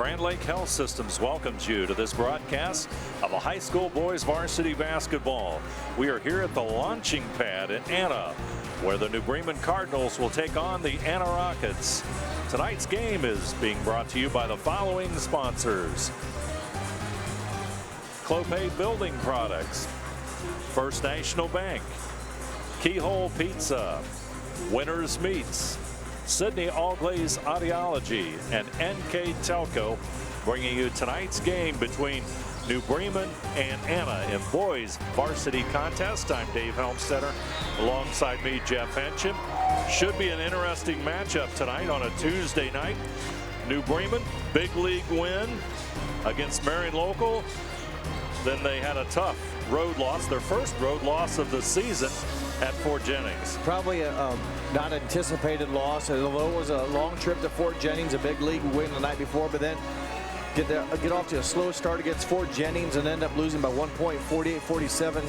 Grand Lake Health Systems welcomes you to this broadcast of a high school boys varsity basketball. We are here at the launching pad in Anna, where the New Bremen Cardinals will take on the Anna Rockets. Tonight's game is being brought to you by the following sponsors: Clopay Building Products, First National Bank, Keyhole Pizza, Winners Meats, Sydney All-Glaze Audiology, and NK Telco, bringing you tonight's game between New Bremen and Anna in boys varsity contest. I'm Dave Helmstetter. Alongside me, Jeff Hensham. Should be an interesting matchup tonight on a Tuesday night. New Bremen, big league win against Marion Local. Then they had a tough road loss, their first road loss of the season at Fort Jennings. Probably a not anticipated loss, although it was a long trip to Fort Jennings, a big league win the night before, but then get off to a slow start against Fort Jennings and end up losing by 1 point, 48-47,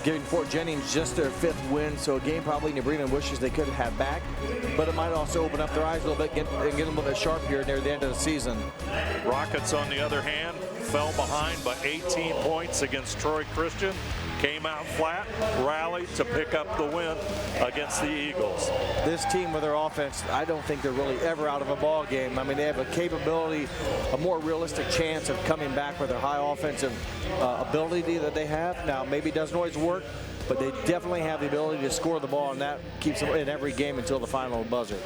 giving Fort Jennings just their fifth win. So a game probably New Bremen wishes they could have back, but it might also open up their eyes a little bit and get them a little bit sharp here near the end of the season. Rockets, on the other hand, fell behind by 18 points against Troy Christian. Came out flat, rallied to pick up the win against the Eagles. This team with their offense, I don't think they're really ever out of a ball game. I mean, they have a capability, a more realistic chance of coming back with their high offensive ability that they have. Now, maybe it doesn't always work, but they definitely have the ability to score the ball, and that keeps them in every game until the final buzzer.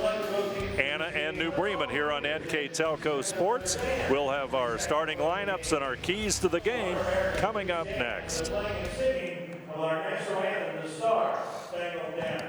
Anna and New Bremen here on NK Telco Sports. We'll have our starting lineups and our keys to the game coming up next. Our national anthem, the Star Spangled Banner.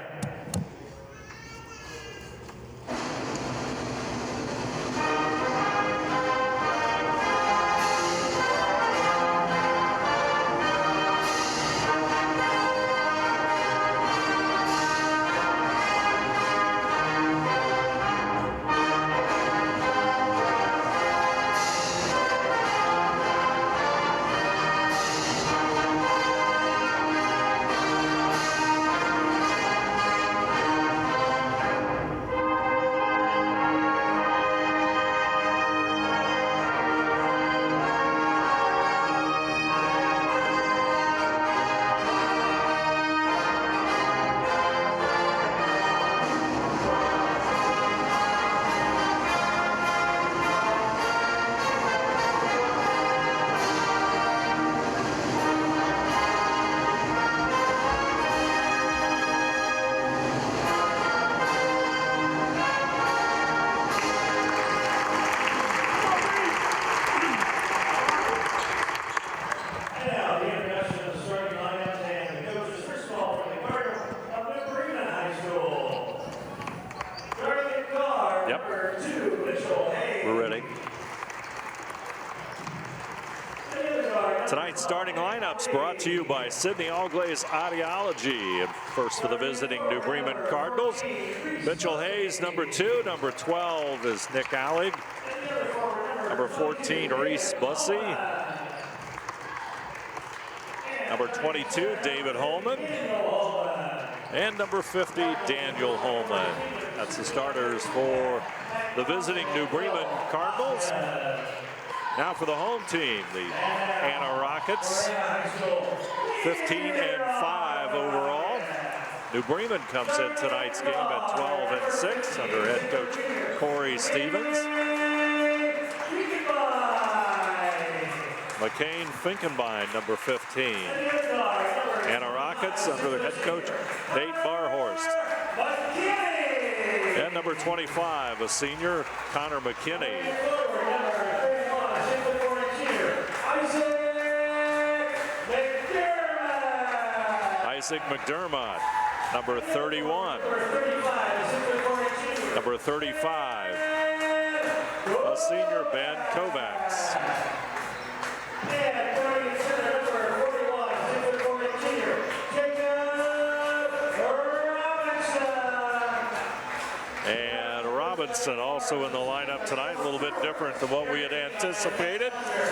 Tonight's starting lineups brought to you by Sydney All-Glaze Audiology. And first for the visiting New Bremen Cardinals, Mitchell Hayes, number 2. Number 12 is Nick Allig. Number 14, Reese Bussey. Number 22, David Holman. And number 50, Daniel Holman. That's the starters for the visiting New Bremen Cardinals. Now for the home team, the Anna Rockets, 15-5 overall. New Bremen comes in tonight's game at 12-6 under head coach Corey Stevens. McCain Finkenbein, number 15. Anna Rockets under the head coach Nate Barhorst. And number 25, a senior, Connor McKinney. Isaac McDermott, number 31. Number 35, a senior, Ben Kovacs. And Robinson also in the lineup tonight, a little bit different than what we had anticipated.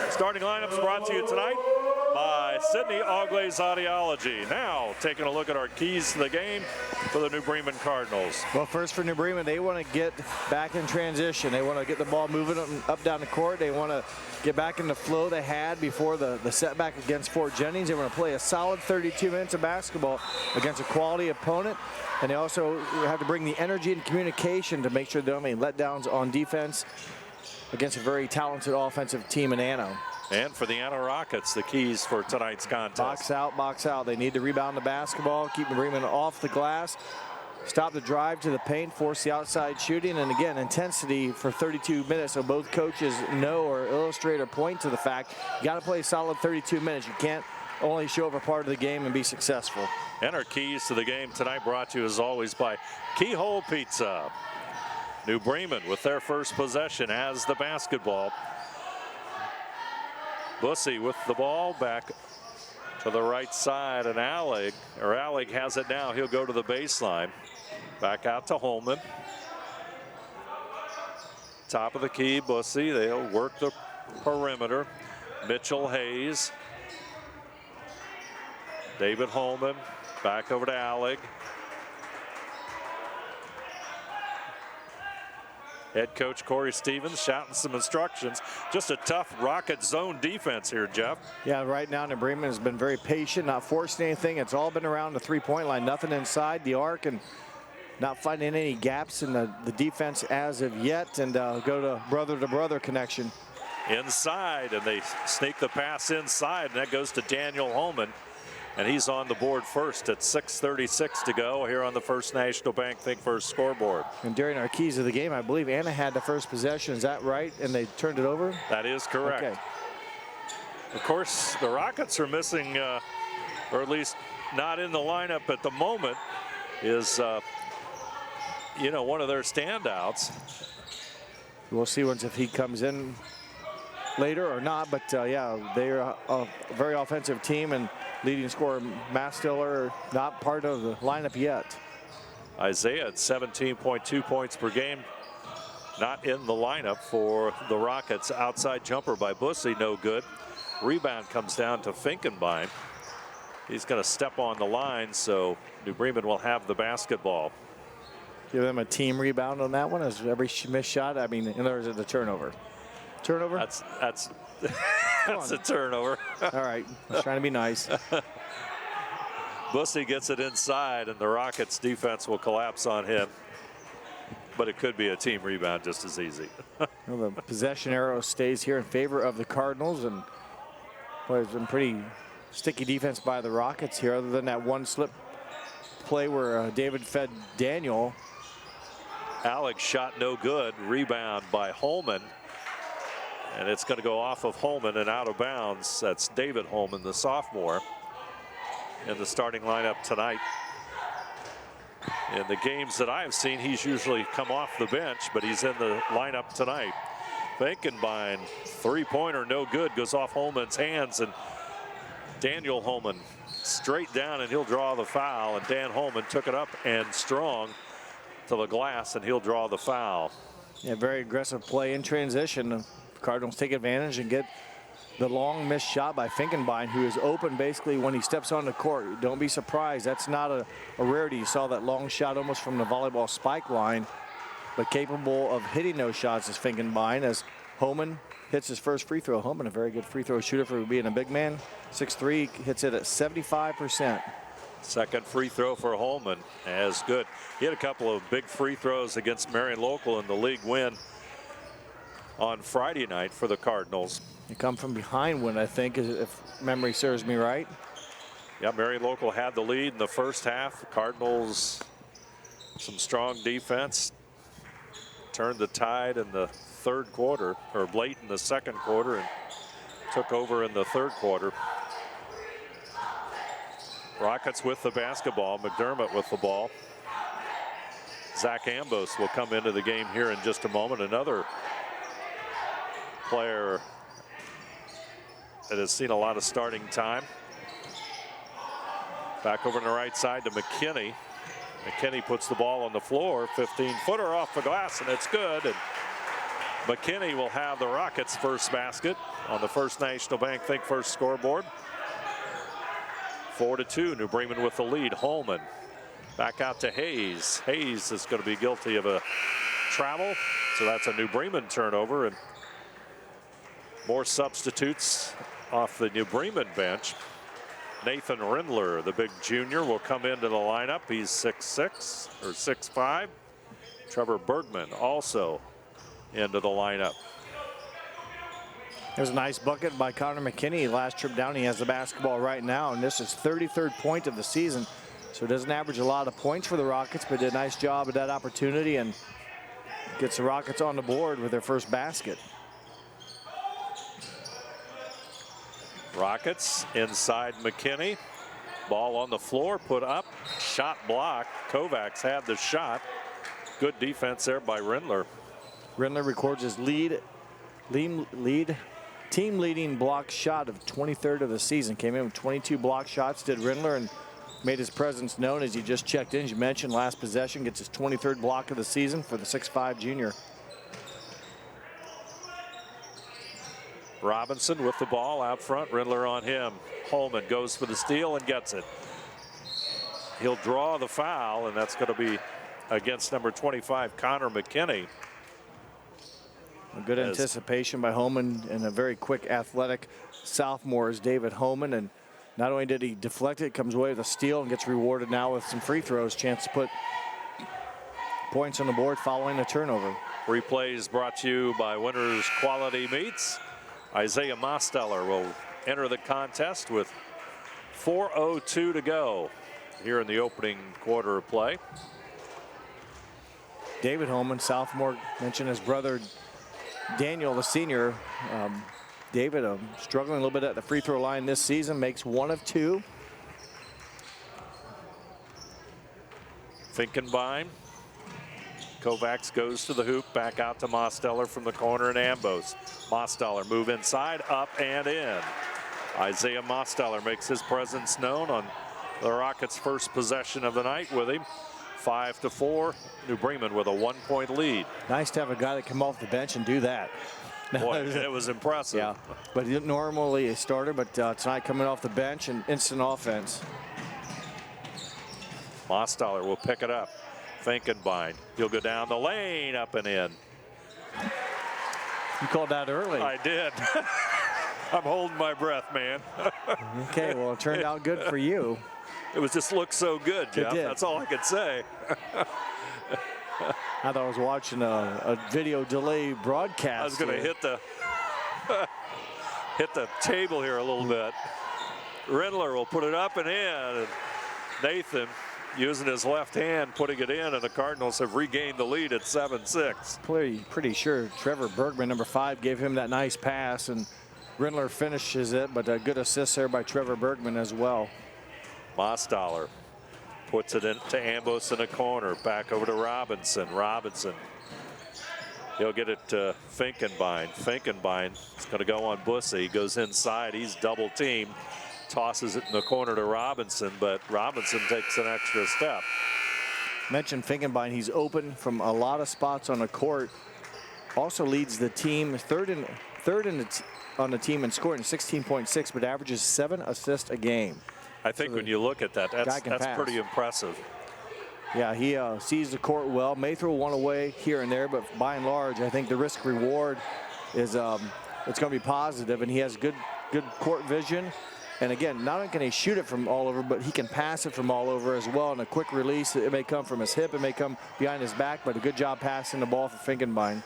Starting lineups brought to you tonight by Sydney Auglai's Audiology. Now, taking a look at our keys to the game for the New Bremen Cardinals. Well, first for New Bremen, they want to get back in transition. They want to get the ball moving up down the court. They want to get back in the flow they had before the setback against Fort Jennings. They want to play a solid 32 minutes of basketball against a quality opponent. And they also have to bring the energy and communication to make sure they don't have any letdowns on defense against a very talented offensive team in Anno. And for the Anno Rockets, the keys for tonight's contest. Box out, box out. They need to rebound the basketball, keep New Bremen off the glass, stop the drive to the paint, force the outside shooting, and again, intensity for 32 minutes. So both coaches know or illustrate or point to the fact you got to play a solid 32 minutes. You can't only show up a part of the game and be successful. And our keys to the game tonight brought to you as always by Keyhole Pizza. New Bremen with their first possession has the basketball. Bussey with the ball back to the right side, and Allig has it now. He'll go to the baseline. Back out to Holman. Top of the key, Bussey. They'll work the perimeter. Mitchell Hayes. David Holman back over to Allig. Head coach Corey Stevens shouting some instructions. Just a tough Rocket zone defense here, Jeff. Yeah, right now New Bremen has been very patient, not forcing anything. It's all been around the three-point line, nothing inside the arc, and not finding any gaps in the defense as of yet. And go to brother connection. Inside, and they sneak the pass inside, and that goes to Daniel Holman. And he's on the board first at 6:36 to go here on the First National Bank Think First scoreboard. And during our keys of the game, I believe Anna had the first possession. Is that right? And they turned it over? That is correct. Okay. Of course, the Rockets are missing, or at least not in the lineup at the moment, is, one of their standouts. We'll see once if he comes in later or not. But, yeah, they're a very offensive team, and leading scorer Matt Stiller not part of the lineup yet. Isaiah at 17.2 points per game. Not in the lineup for the Rockets. Outside jumper by Bussey, no good. Rebound comes down to Finkenbein. He's going to step on the line, so New Bremen will have the basketball. Give them a team rebound on that one as every missed shot. I mean, in other words, the turnover. Turnover? That's a turnover. All right, I was trying to be nice. Bussey gets it inside, and the Rockets defense will collapse on him. But it could be a team rebound just as easy. Well, the possession arrow stays here in favor of the Cardinals, and boy, it's been pretty sticky defense by the Rockets here, other than that one slip play where David fed Daniel. Alex shot no good. Rebound by Holman. And it's going to go off of Holman and out of bounds. That's David Holman, the sophomore, in the starting lineup tonight. In the games that I've seen, he's usually come off the bench, but he's in the lineup tonight. Finkenbein, three-pointer, no good, goes off Holman's hands, and Daniel Holman straight down, and he'll draw the foul. And Dan Holman took it up and strong to the glass, and he'll draw the foul. Yeah, very aggressive play in transition. Cardinals take advantage and get the long missed shot by Finkenbein, who is open basically when he steps on the court. Don't be surprised. That's not a rarity. You saw that long shot almost from the volleyball spike line, but capable of hitting those shots is Finkenbein as Holman hits his first free throw. Holman, a very good free throw shooter for being a big man. 6'3", hits it at 75%. Second free throw for Holman as good. He had a couple of big free throws against Marion Local in the league win on Friday night for the Cardinals. You come from behind one, I think, if memory serves me right. Yeah, Marion Local had the lead in the first half. The Cardinals, some strong defense, turned the tide in the third quarter, or late in the second quarter, and took over in the third quarter. Rockets with the basketball. McDermott with the ball. Zach Ambos will come into the game here in just a moment. Another player that has seen a lot of starting time. Back over on the right side to McKinney. McKinney puts the ball on the floor. 15-footer off the glass, and it's good. And McKinney will have the Rockets' first basket on the First National Bank Think First scoreboard. 4-2, New Bremen with the lead. Holman back out to Hayes. Hayes is going to be guilty of a travel, so that's a New Bremen turnover, and more substitutes off the New Bremen bench. Nathan Rindler, the big junior, will come into the lineup. He's 6'6" or 6'5". Trevor Bergman also into the lineup. There's a nice bucket by Connor McKinney. Last trip down, he has the basketball right now, and this is 33rd point of the season. So it doesn't average a lot of points for the Rockets, but did a nice job at that opportunity and gets the Rockets on the board with their first basket. Rockets inside McKinney. Ball on the floor, put up, shot blocked. Kovacs had the shot. Good defense there by Rindler. Rindler records his team-leading block shot of 23rd of the season. Came in with 22 block shots, did Rindler, and made his presence known as he just checked in. As you mentioned, last possession, gets his 23rd block of the season for the 6'5" junior. Robinson with the ball out front. Rindler on him. Holman goes for the steal and gets it. He'll draw the foul, and that's going to be against number 25, Connor McKinney. A good anticipation by Holman, and a very quick athletic sophomore is David Holman. And not only did he deflect it, comes away with a steal and gets rewarded now with some free throws. Chance to put points on the board following the turnover. Replays brought to you by Winners Quality Meats. Isaiah Mosteller will enter the contest with 4:02 to go here in the opening quarter of play. David Holman, sophomore, mentioned his brother Daniel, the senior. David struggling a little bit at the free throw line this season, makes 1 of 2. Finkenbein. Kovacs goes to the hoop, back out to Mosteller from the corner, and Ambos. Mosteller move inside, up and in. Isaiah Mosteller makes his presence known on the Rockets' first possession of the night with him. 5-4, New Bremen with a 1-point lead. Nice to have a guy that come off the bench and do that. Boy, it was impressive. Yeah, but he's normally a starter, but tonight coming off the bench and instant offense. Mosteller will pick it up. Finkenbein, he'll go down the lane, up and in. You called that early. I did. I'm holding my breath, man. Okay, well, it turned out good for you. It was just looked so good, Jeff. That's all I could say. I thought I was watching a video delay broadcast. I was going to hit the table here a little bit. Rindler will put it up and in. And Nathan using his left hand, putting it in, and the Cardinals have regained the lead at 7-6. Pretty sure Trevor Bergman, number 5, gave him that nice pass, and Rindler finishes it, but a good assist there by Trevor Bergman as well. Mosteller puts it into Ambos in the corner, back over to Robinson. Robinson, he'll get it to Finkenbein. Finkenbein is going to go on Bussey. He goes inside, he's double teamed. Tosses it in the corner to Robinson, but Robinson takes an extra step. Mentioned Finkenbein, he's open from a lot of spots on the court. Also leads the team third on the team in scoring, 16.6, but averages 7 assists a game. I think when you look at that, that's pretty impressive. Yeah, he sees the court well. May throw one away here and there, but by and large, I think the risk reward is it's going to be positive, and he has good court vision. And again, not only can he shoot it from all over, but he can pass it from all over as well. And a quick release, it may come from his hip, it may come behind his back, but a good job passing the ball for Finkenbein.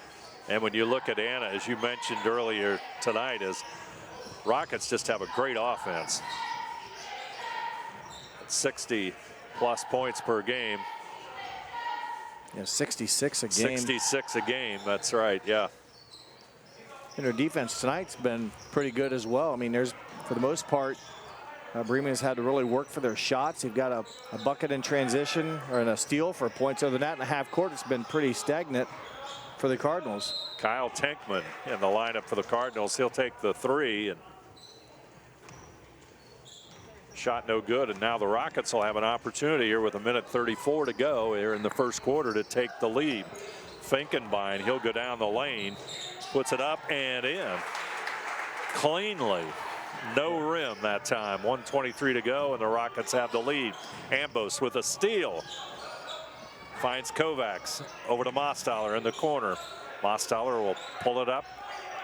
And when you look at Anna, as you mentioned earlier tonight, is Rockets just have a great offense. 60-plus points per game. Yeah, 66 a game. 66 a game, that's right, yeah. And their defense tonight's been pretty good as well. I mean, for the most part, Bremen has had to really work for their shots. They've got a bucket in transition or in a steal for points other than that. In the half court, it's been pretty stagnant for the Cardinals. Kyle Tenkman in the lineup for the Cardinals. He'll take the 3, and shot no good. And now the Rockets will have an opportunity here with 1:34 to go here in the first quarter to take the lead. Finkenbein, he'll go down the lane, puts it up and in cleanly. No rim them that time. 1:23 to go, and the Rockets have the lead. Ambos with a steal. Finds Kovacs over to Mostaller in the corner. Mostaller will pull it up.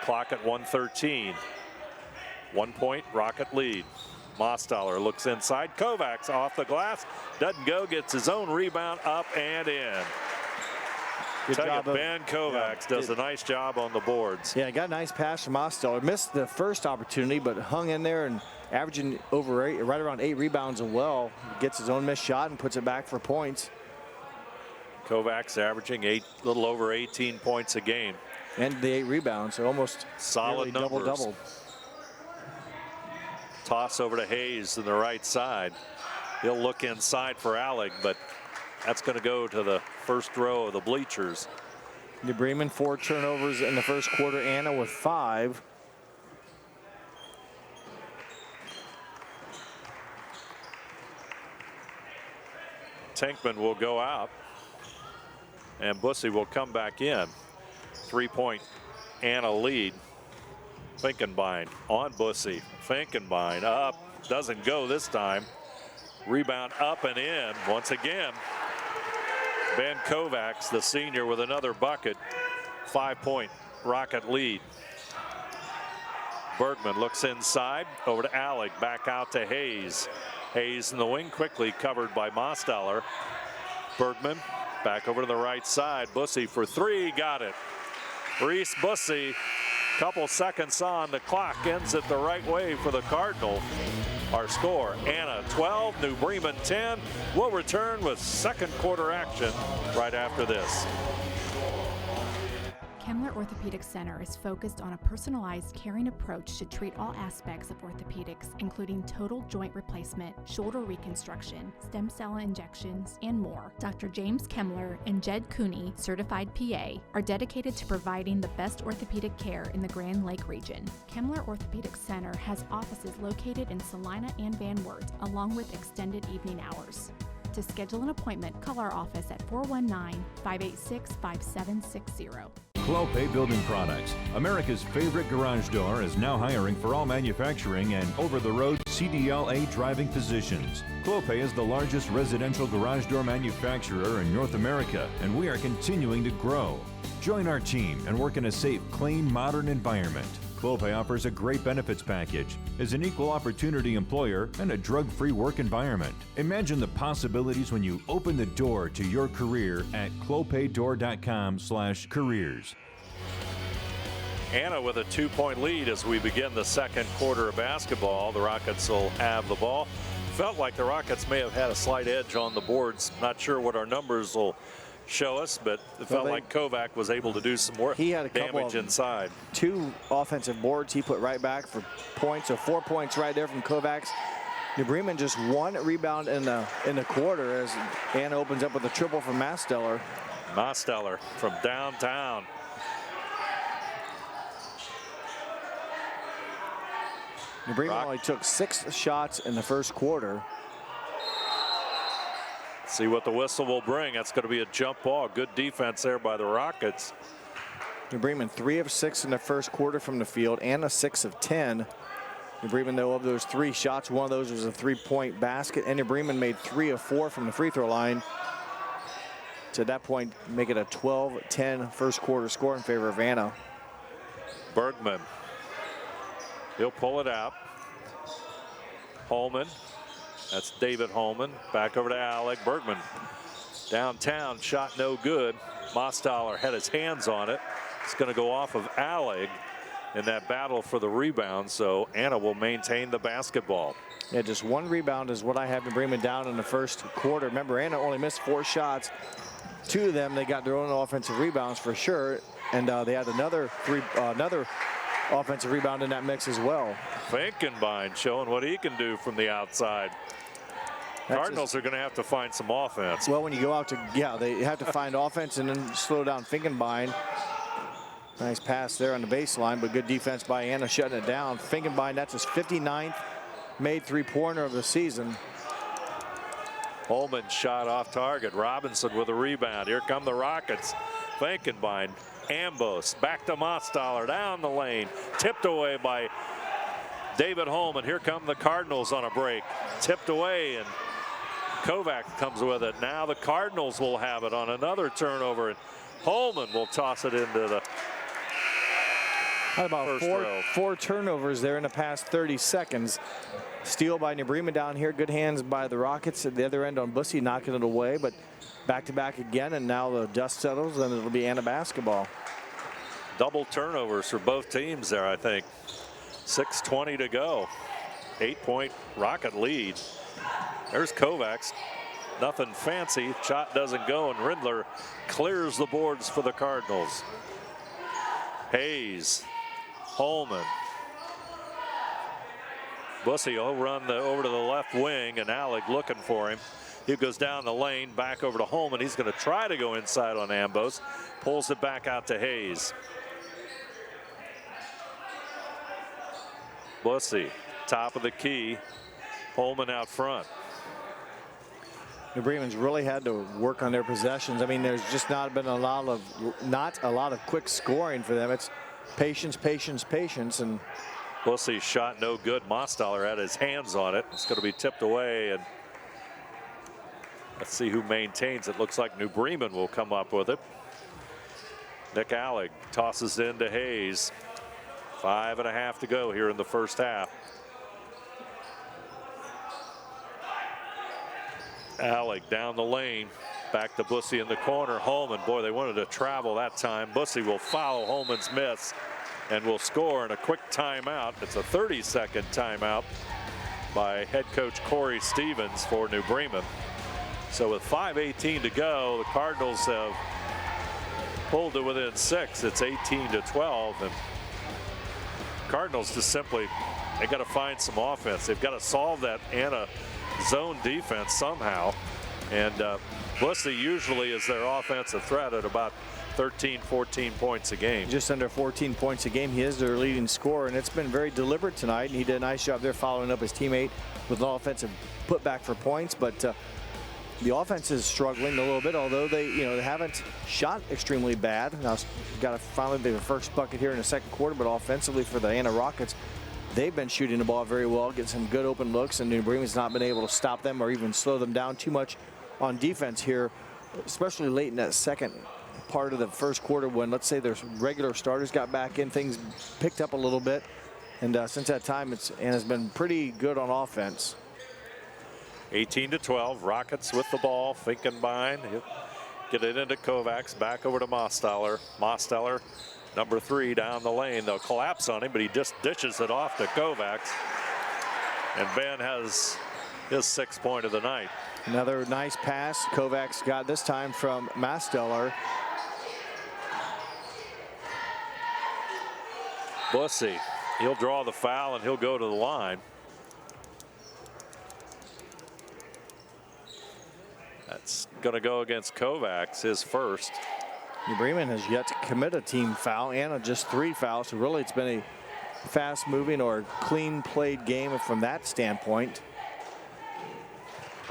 Clock at 1:13. 1 point Rocket lead. Mostaller looks inside. Kovacs off the glass. Doesn't go. Gets his own rebound up and in. Good job. Ben Kovacs does a nice job on the boards. Yeah, got a nice pass from Mostaller. Missed the first opportunity, but hung in there and averaging over right around 8 rebounds as well. Gets his own missed shot and puts it back for points. Kovacs averaging a little over 18 points a game. And the 8 rebounds, so almost solid numbers. Double-double. Toss over to Hayes to the right side. He'll look inside for Alec, but that's going to go to the first row of the bleachers. New Bremen 4 turnovers in the first quarter. Anna with 5. Tinkman will go out, and Bussey will come back in. 3-point Anna lead. Finkenbein on Bussey. Finkenbein up, doesn't go this time. Rebound up and in once again. Ben Kovacs, the senior, with another bucket. 5-point Rocket lead. Bergman looks inside, over to Alec, back out to Hayes. Hayes in the wing, quickly covered by Mostaller. Bergman back over to the right side. Bussey for 3, got it. Reese Bussey, couple seconds on the clock, ends it the right way for the Cardinal. Our score, Anna 12, New Bremen 10. We'll return with second quarter action right after this. Kemmler Orthopedic Center is focused on a personalized, caring approach to treat all aspects of orthopedics, including total joint replacement, shoulder reconstruction, stem cell injections, and more. Dr. James Kemmler and Jed Cooney, certified PA, are dedicated to providing the best orthopedic care in the Grand Lake region. Kemmler Orthopedic Center has offices located in Salina and Van Wert, along with extended evening hours. To schedule an appointment, call our office at 419-586-5760. Clopay Building Products, America's favorite garage door, is now hiring for all manufacturing and over-the-road CDLA driving positions. Clopay is the largest residential garage door manufacturer in North America, and we are continuing to grow. Join our team and work in a safe, clean, modern environment. Clopay offers a great benefits package, is an equal opportunity employer, and a drug-free work environment. Imagine the possibilities when you open the door to your career at clopaydoor.com/careers. Anna with a 2-point lead as we begin the second quarter of basketball. The Rockets will have the ball. Felt like the Rockets may have had a slight edge on the boards. Not sure what our numbers will show us, but it felt like Kovac was able to do some more damage inside. 2 offensive boards he put right back for points, so 4 points right there from Kovacs. New Bremen just 1 rebound in the quarter as Anna opens up with a triple from Mostaller. Mostaller from downtown. New Bremen only took 6 shots in the first quarter. See what the whistle will bring. That's going to be a jump ball. Good defense there by the Rockets. New Bremen 3 of 6 in the first quarter from the field, and a 6 of 10. New Bremen, though, of those 3 shots, one of those was a 3-point basket, and New Bremen made 3 of 4 from the free throw line. To that point, make it a 12-10 first quarter score in favor of Anna. Bergman. He'll pull it out. Holman. That's David Holman. Back over to Alec. Bergman downtown, shot no good. Mostaller had his hands on it. It's going to go off of Alec in that battle for the rebound, so Anna will maintain the basketball. Yeah, just 1 rebound is what I have in Bremen down in the first quarter. Remember, Anna only missed 4 shots. 2 of them, they got their own offensive rebounds for sure, and they had another offensive rebound in that mix as well. Finkenbein showing what he can do from the outside. Cardinals are going to have to find some offense. Well, when you go out to, they have to find offense and then slow down Finkenbein. Nice pass there on the baseline, but good defense by Anna shutting it down. Finkenbein, that's his 59th made 3-pointer of the season. Holman shot off target. Robinson with a rebound. Here come the Rockets. Finkenbein, Ambos, back to Mostaller, down the lane. Tipped away by David Holman. Here come the Cardinals on a break. Tipped away, and Kovacs comes with it. Now the Cardinals will have it on another turnover, and Holman will toss it into the How about four turnovers there in the past 30 seconds. Steal by New Bremen down here. Good hands by the Rockets at the other end on Bussey, knocking it away. But back-to-back again, and now the dust settles, and it'll be Anna basketball. Double turnovers for both teams there, I think. 6:20 to go. 8-point Rocket lead. There's Kovacs. Nothing fancy. Shot doesn't go, and Rindler clears the boards for the Cardinals. Hayes. Holman. Bussey will run over to the left wing, and Alec looking for him. He goes down the lane, back over to Holman. He's going to try to go inside on Ambos. Pulls it back out to Hayes. Bussey, top of the key. Holman out front. New Bremen's really had to work on their possessions. I mean, there's just not been a lot of quick scoring for them. It's patience, patience, patience, and Bussey's shot no good. Mostaller had his hands on it. It's going to be tipped away, and let's see who maintains it. Looks like New Bremen will come up with it. Nick Alec tosses it into Hayes. 5.5 to go here in the first half. Alec down the lane, back to Bussey in the corner. Holman, boy, they wanted to travel that time. Bussey will foul Holman's miss and will score in a quick timeout. It's a 30-second timeout by head coach Corey Stevens for New Bremen. So with 5:18 to go, the Cardinals have pulled to within 6. It's 18-12, and Cardinals just simply, they got to find some offense. They've got to solve that Anna zone defense somehow, and Bussey usually is their offensive threat at about 13-14 points a game. Just under 14 points a game. He is their leading scorer, and it's been very deliberate tonight, and he did a nice job there following up his teammate with an offensive putback for points. But the offense is struggling a little bit, although they haven't shot extremely bad. Now got to finally be the first bucket here in the second quarter, but offensively for the Anna Rockets, they've been shooting the ball very well, getting some good open looks, and New Bremen's not been able to stop them or even slow them down too much on defense here, especially late in that second part of the first quarter when, let's say, their regular starters got back in, things picked up a little bit, and since that time, Anna's been pretty good on offense. 18-12, Rockets with the ball. Finkenbein, he'll get it into Kovacs, back over to Mostaller. Mostaller, number 3 down the lane. They'll collapse on him, but he just dishes it off to Kovacs. And Ben has his 6th point of the night. Another nice pass Kovacs got this time from Mostaller. Bussey, he'll draw the foul and he'll go to the line. That's going to go against Kovacs, his first. New Bremen has yet to commit a team foul. Anna just 3 fouls, so really it's been a fast-moving or clean played game from that standpoint.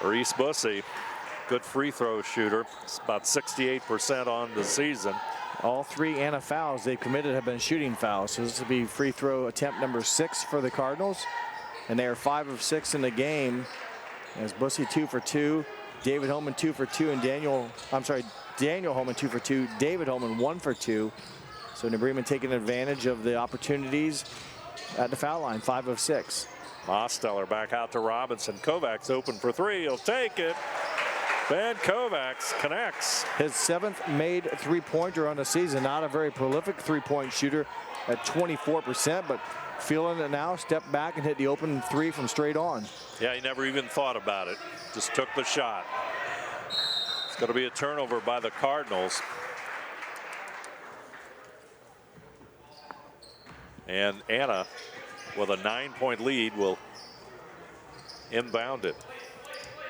Reese Bussey, good free throw shooter. It's about 68% on the season. All 3 Anna fouls they've committed have been shooting fouls. So this will be free throw attempt number 6 for the Cardinals. And they are 5 of 6 in the game. As Bussey 2 for 2, David Holman 2 for 2, and Daniel Holman 2 for 2, David Holman 1 for 2. So New Bremen taking advantage of the opportunities at the foul line, 5 of 6. Mostaller back out to Robinson. Kovacs open for 3. He'll take it. Ben Kovacs connects. His 7th made 3-pointer on the season. Not a very prolific 3-point shooter at 24%, but feeling it now. Step back and hit the open 3 from straight on. Yeah, he never even thought about it. Just took the shot. It's going to be a turnover by the Cardinals. And Anna, with a 9-point lead, will inbound it.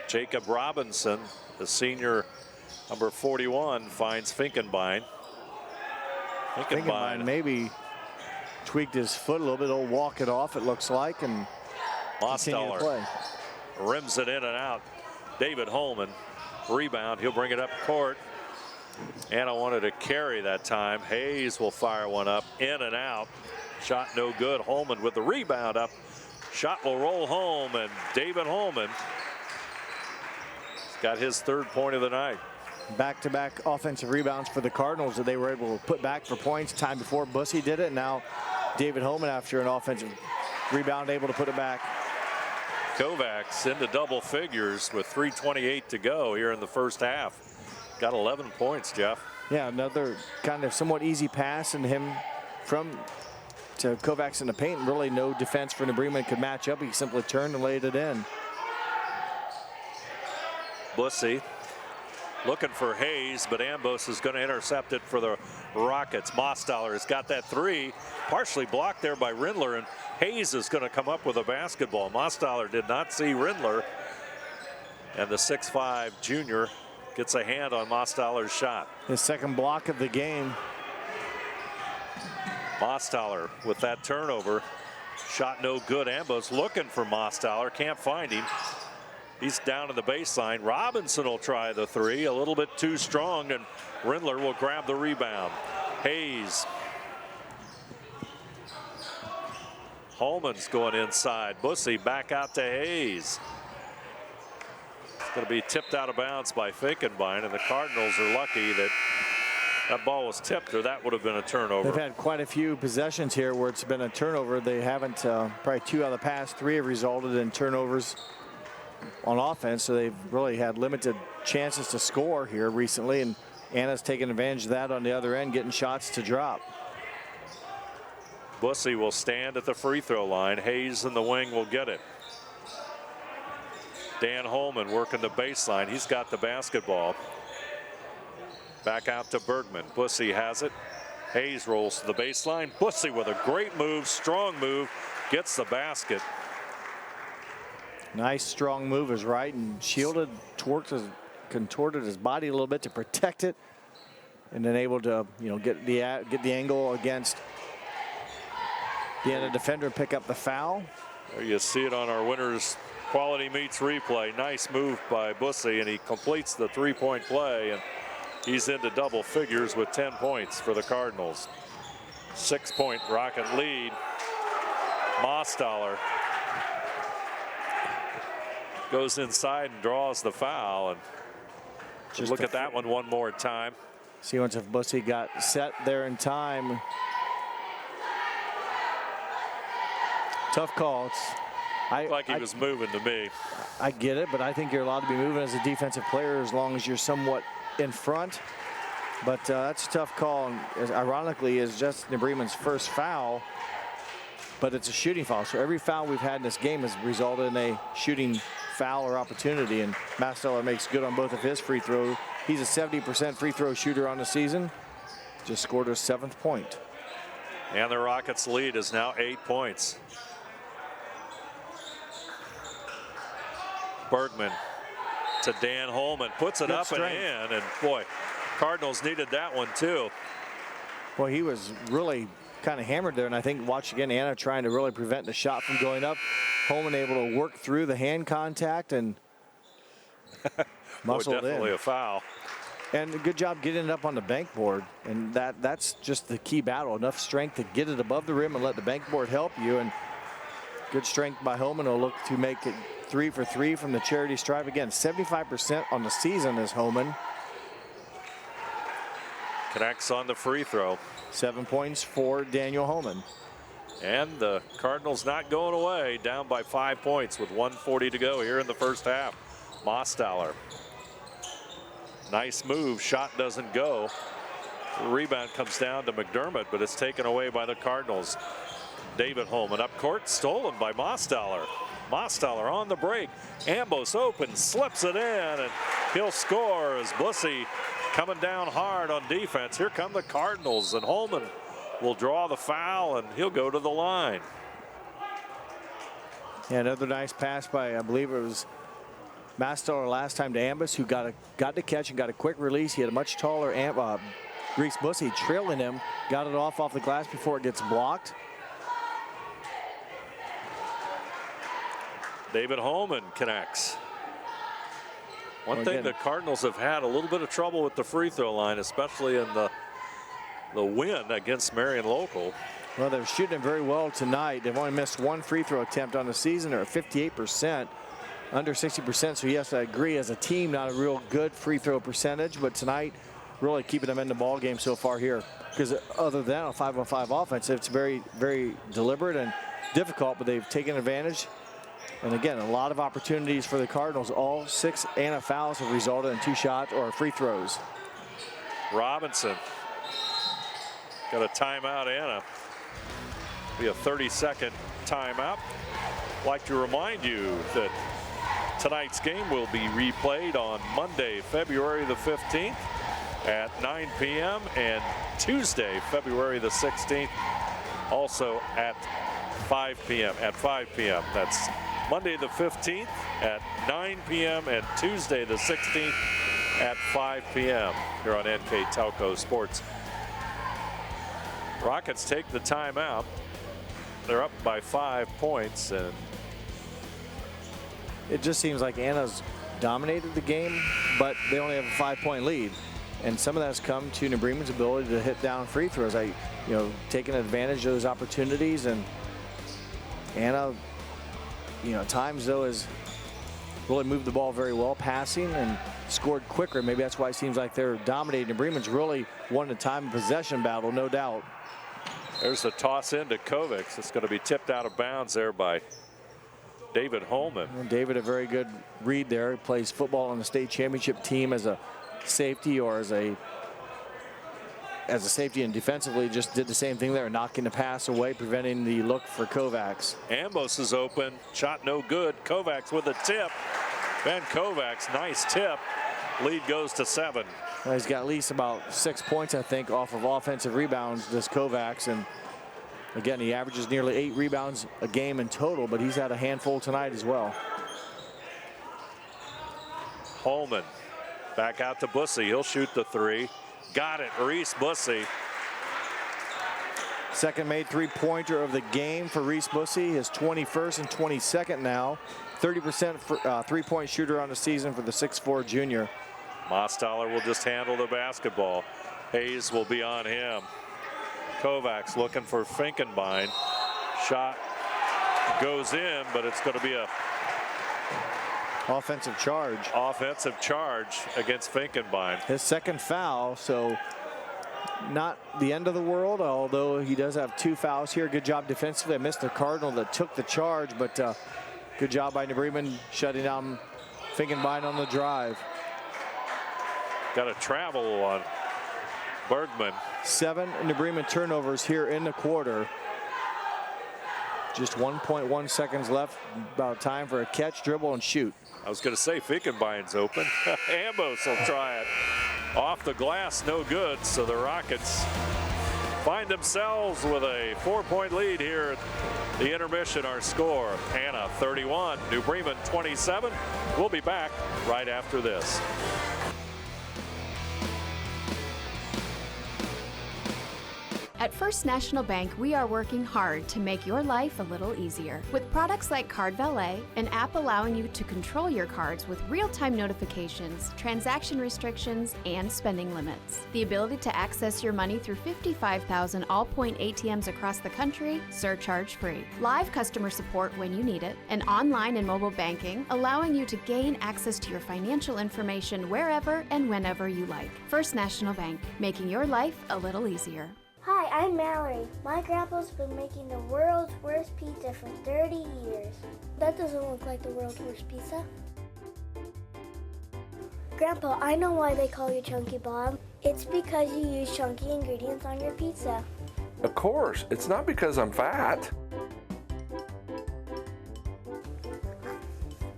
Jacob Robinson, the senior, number 41, finds Finkenbein. Finkenbein maybe tweaked his foot a little bit. He'll walk it off, it looks like, and continue to play. Rims it in and out. David Holman, rebound. He'll bring it up court. Anna wanted to carry that time. Hayes will fire one up, in and out. Shot no good. Holman with the rebound up Shot will roll home, and David Holman got his 3rd point of the night. Back-to-back offensive rebounds for the Cardinals that they were able to put back for points. Time before Bussey did it. Now David Holman, after an offensive rebound, able to put it back. Kovacs into double figures with 3:28 to go here in the first half. Got 11 points, Jeff. Yeah, another kind of somewhat easy pass, and him to Kovacs in the paint. Really no defense for Bremen could match up. He simply turned and laid it in. Bussey looking for Hayes, but Ambos is going to intercept it for the Rockets. Mostaller has got that 3, partially blocked there by Rindler, and Hayes is going to come up with a basketball. Mostaller did not see Rindler, and the 6'5" junior gets a hand on Mostaller's shot. His 2nd block of the game. Mostaller with that turnover. Shot no good. Ambos looking for Mostaller, can't find him. He's down to the baseline. Robinson will try the 3, a little bit too strong, and Rindler will grab the rebound. Hayes. Holman's going inside. Bussey back out to Hayes. It's going to be tipped out of bounds by Finkenbein, and the Cardinals are lucky that that ball was tipped, or that would have been a turnover. They've had quite a few possessions here where it's been a turnover. They haven't, probably 2 out of the past 3 have resulted in turnovers on offense, so they've really had limited chances to score here recently, and Anna's taking advantage of that on the other end, getting shots to drop. Bussey will stand at the free throw line. Hayes in the wing will get it. Dan Holman working the baseline. He's got the basketball. Back out to Bergman. Bussey has it. Hayes rolls to the baseline. Bussey with a great move, strong move, gets the basket. Nice strong move is right, and shielded, contorted his body a little bit to protect it, and then able to get the angle against the Anna defender and pick up the foul. There you see it on our Winners Quality Meets replay. Nice move by Bussey, and he completes the 3-point play, and he's into double figures with 10 points for the Cardinals. 6-point Rocket lead. Mostaller goes inside and draws the foul, and just look at that one more time. See, once if Bussey got set there in time. Tough call. He was moving to me. I get it, but I think you're allowed to be moving as a defensive player as long as you're somewhat in front. But that's a tough call, and ironically is Justin Bremen's first foul, but it's a shooting foul. So every foul we've had in this game has resulted in a shooting foul or opportunity, and Mostaller makes good on both of his free throws. He's a 70% free throw shooter on the season. Just scored his 7th point. And the Rockets lead is now 8 points. Bergman to Dan Holman, puts it Good up strength. and in, and boy, Cardinals needed that one too. Well, he was really kind of hammered there, and I think watch again Anna trying to really prevent the shot from going up. Holman able to work through the hand contact and muscled in. Definitely a foul. And a good job getting it up on the bank board, and that's just the key battle. Enough strength to get it above the rim and let the bank board help you, and good strength by Holman will look to make it 3 for 3 from the charity stripe. Again, 75% on the season is Holman. Connects on the free throw. 7 points for Daniel Holman. And the Cardinals not going away, down by 5 points with 1:40 to go here in the first half. Mostaller. Nice move, shot doesn't go. The rebound comes down to McDermott, but it's taken away by the Cardinals. David Holman up court, stolen by Mostaller. Mostaller on the break. Ambos open, slips it in, and he'll score as Bussey coming down hard on defense. Here come the Cardinals, and Holman will draw the foul, and he'll go to the line. Yeah, another nice pass by, I believe it was Mostaller last time to Ambos, who got the catch and got a quick release. He had a much taller Grease Bussey trailing him, got it off the glass before it gets blocked. David Holman connects. One thing the Cardinals have had a little bit of trouble with the free throw line, especially in the win against Marion Local. Well, they're shooting it very well tonight. They've only missed one free throw attempt on the season. They're at 58%, under 60%. So yes, I agree, as a team, not a real good free throw percentage, but tonight really keeping them in the ball game so far here. Because other than a 5-on-5 offense, it's very, very deliberate and difficult, but they've taken advantage. And again, a lot of opportunities for the Cardinals. All 6 Anna fouls have resulted in 2 shots or free throws. Robinson got a timeout, Anna. Be a 30-second timeout. Like to remind you that tonight's game will be replayed on Monday, February the 15th at 9 p.m. and Tuesday, February the 16th, also at 5 p.m. That's Monday the 15th at 9 p.m. and Tuesday the 16th at 5 p.m. here on NK Telco Sports. Rockets take the timeout. They're up by 5 points, and it just seems like Anna's dominated the game, but they only have a 5-point lead. And some of that's come to New Bremen's ability to hit down free throws. Taking advantage of those opportunities. And Anna, at times though, has really moved the ball very well, passing and scored quicker. Maybe that's why it seems like they're dominating. New Bremen's really won the time and possession battle, no doubt. There's the toss into Kovacs. It's going to be tipped out of bounds there by David Holman. Well, David, a very good read there. He plays football on the state championship team as a safety or as a safety, and defensively just did the same thing there, knocking the pass away, preventing the look for Kovacs. Ambos is open. Shot no good. Kovacs with a tip. Ben Kovacs, nice tip. Lead goes to 7. Well, he's got at least about 6 points, I think, off of offensive rebounds, this Kovacs. And again, he averages nearly 8 rebounds a game in total, but he's had a handful tonight as well. Holman back out to Bussey. He'll shoot the 3. Got it, Reese Bussey. Second made 3-pointer of the game for Reese Bussey. His 21st and 22nd now. 30% for 3-point shooter on the season for the 6'4" junior. Mostaller will just handle the basketball. Hayes will be on him. Kovacs looking for Finkenbein. Shot goes in, but it's going to be a offensive charge. Offensive charge against Finkenbein. His second foul, so not the end of the world, although he does have 2 fouls here. Good job defensively. I missed the Cardinal that took the charge, but good job by New Bremen shutting down Finkenbein on the drive. Got a travel on Bergman. 7 New Bremen turnovers here in the quarter. Just 1.1 seconds left. About time for a catch, dribble, and shoot. I was going to say Finkenbein's open. Ambos will try it. Off the glass, no good. So the Rockets find themselves with a 4-point lead here at the intermission. Our score, Anna 31, New Bremen 27. We'll be back right after this. At First National Bank, we are working hard to make your life a little easier. With products like Card Valet, an app allowing you to control your cards with real-time notifications, transaction restrictions, and spending limits. The ability to access your money through 55,000 all-point ATMs across the country, surcharge-free. Live customer support when you need it, and online and mobile banking, allowing you to gain access to your financial information wherever and whenever you like. First National Bank, making your life a little easier. Hi, I'm Mallory. My grandpa's been making the world's worst pizza for 30 years. That doesn't look like the world's worst pizza. Grandpa, I know why they call you Chunky Bob. It's because you use chunky ingredients on your pizza. Of course, it's not because I'm fat.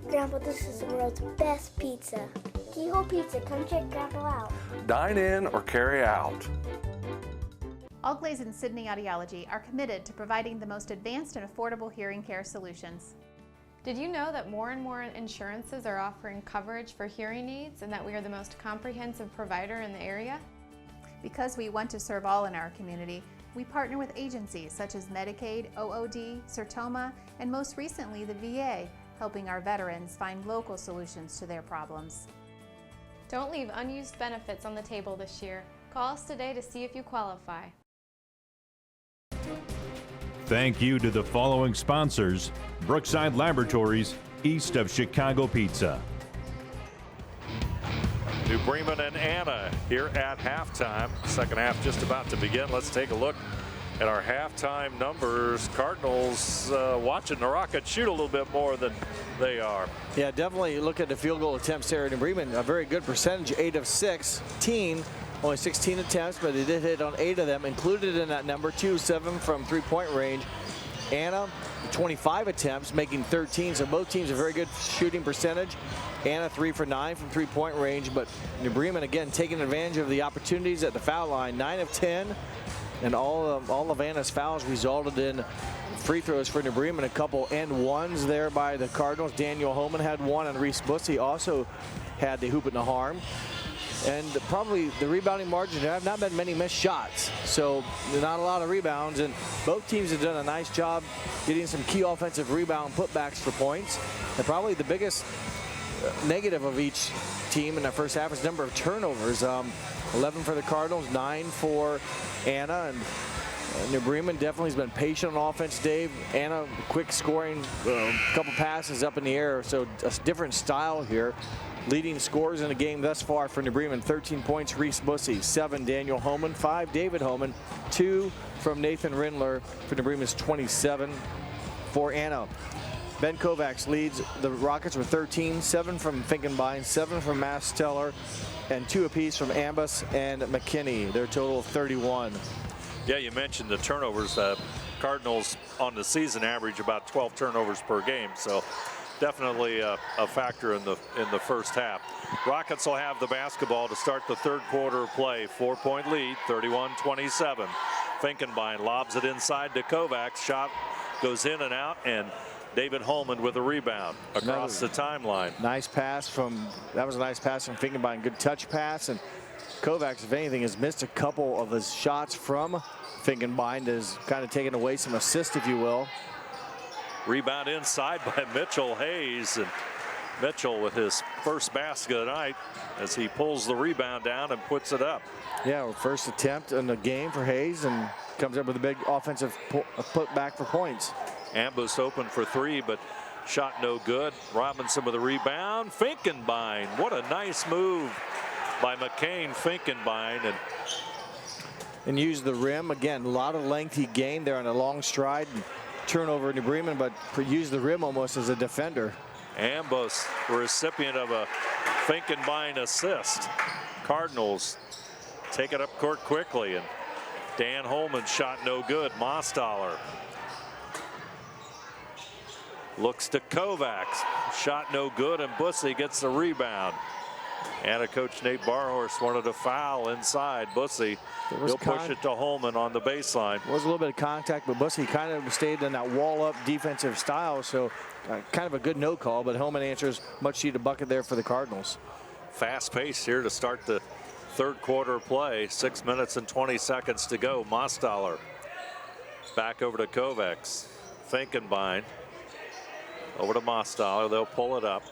Grandpa, this is the world's best pizza. Keyhole Pizza, come check Grandpa out. Dine in or carry out. Allglaze and Sydney Audiology are committed to providing the most advanced and affordable hearing care solutions. Did you know that more and more insurances are offering coverage for hearing aids and that we are the most comprehensive provider in the area? Because we want to serve all in our community, we partner with agencies such as Medicaid, OOD, Sertoma, and most recently the VA, helping our veterans find local solutions to their problems. Don't leave unused benefits on the table this year. Call us today to see if you qualify. Thank you to the following sponsors: Brookside Laboratories, east of Chicago Pizza. New Bremen and Anna here at halftime. Second half just about to begin. Let's take a look at our halftime numbers. Cardinals watching the Rockets shoot a little bit more than they are. Yeah, definitely look at the field goal attempts there. New Bremen, a very good percentage, 8 of 16. Only 16 attempts, but they did hit on 8 of them. Included in that number, 7 from three-point range. Anna, 25 attempts, making 13. So both teams a very good shooting percentage. Anna 3 for 9 from three-point range, but New Bremen again taking advantage of the opportunities at the foul line. 9 of 10, and all of Anna's fouls resulted in free throws for New Bremen. A couple and ones there by the Cardinals. Daniel Holman had one, and Reese Bussey also had the hoop and the harm. And probably the rebounding margin, there have not been many missed shots, so not a lot of rebounds, and both teams have done a nice job getting some key offensive rebound putbacks for points. And probably the biggest negative of each team in the first half is number of turnovers. 11 for the Cardinals, 9 for Anna, and New Bremen definitely has been patient on offense, Dave. Anna, quick scoring, couple passes up in the air, so a different style here. Leading scorers in the game thus far for New Bremen: 13 points, Reese Bussey; 7, Daniel Holman; 5, David Holman; 2 from Nathan Rindler. For New Bremen's 27 for Anna. Ben Kovacs leads the Rockets with 13, 7 from Finkenbein, 7 from Masteller, and 2 apiece from Ambus and McKinney. Their total of 31. Yeah, you mentioned the turnovers. Cardinals on the season average about 12 turnovers per game, so definitely a factor in the first half. Rockets will have the basketball to start the third quarter of play. 4-point lead, 31-27. Finkenbein lobs it inside to Kovacs. Shot goes in and out, and David Holman with a rebound across the timeline. Nice pass from, that was a nice pass from Finkenbein. Good touch pass, and Kovacs, if anything, has missed a couple of his shots from Finkenbein. Has kind of taken away some assist, if you will. Rebound inside by Mitchell Hayes, and Mitchell with his first basket of the night as he pulls the rebound down and puts it up. Yeah, first attempt in the game for Hayes, and comes up with a big offensive putback for points. Ambus open for 3, but shot no good. Robinson with a rebound. Finkenbein, what a nice move by McCain Finkenbein, and used the rim again. A lot of length he gained there on a long stride. And turnover in New Bremen, but used the rim almost as a defender. Ambus, recipient of a Finkenbein assist. Cardinals take it up court quickly, and Dan Holman shot no good. Mostaller looks to Kovacs, shot no good, and Bussey gets the rebound. And Coach Nate Barhorst wanted a foul inside. Bussey, he'll push it to Holman on the baseline. Was a little bit of contact, but Bussey kind of stayed in that wall-up defensive style, so kind of a good no call, but Holman answers much needed bucket there for the Cardinals. Fast pace here to start the third quarter play. 6 minutes and 20 seconds to go. Mostaller back over to Kovacs. Finkenbein over to Mostaller. They'll pull it up.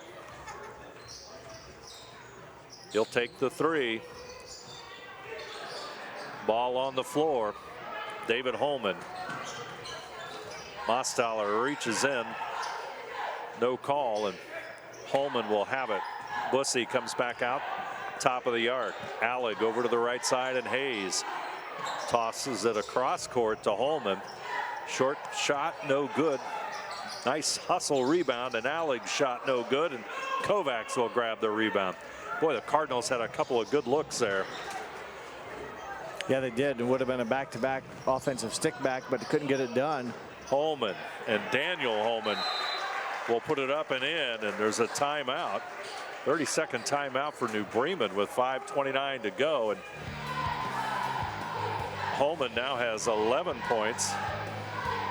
He'll take the 3. Ball on the floor. David Holman. Mostaller reaches in. No call, and Holman will have it. Bussey comes back out. Top of the arc. Allig over to the right side, and Hayes tosses it across court to Holman. Short shot, no good. Nice hustle rebound, and Allig shot no good, and Kovacs will grab the rebound. Boy, the Cardinals had a couple of good looks there. Yeah, they did. It would have been a back-to-back offensive stick back, but couldn't get it done. Holman and Daniel Holman will put it up and in, and there's a timeout. 30-second timeout for New Bremen with 5:29 to go. And Holman now has 11 points.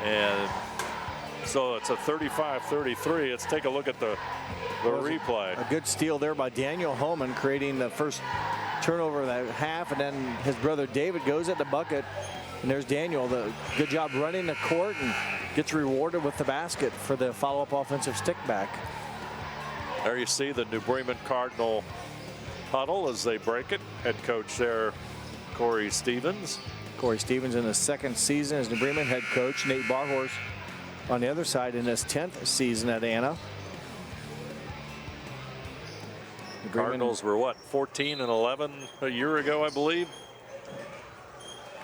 And so it's a 35-33. Let's take a look at the replay. A good steal there by Daniel Holman, creating the first turnover of that half, and then his brother David goes at the bucket, and there's Daniel. The good job running the court, and gets rewarded with the basket for the follow-up offensive stick back. There you see the New Bremen Cardinal huddle as they break it. Head coach there, Corey Stevens. Corey Stevens in his 2nd season as New Bremen head coach. Nate Barhorse on the other side in his 10th season at Anna. The Cardinals were what, 14-11 a year ago, I believe?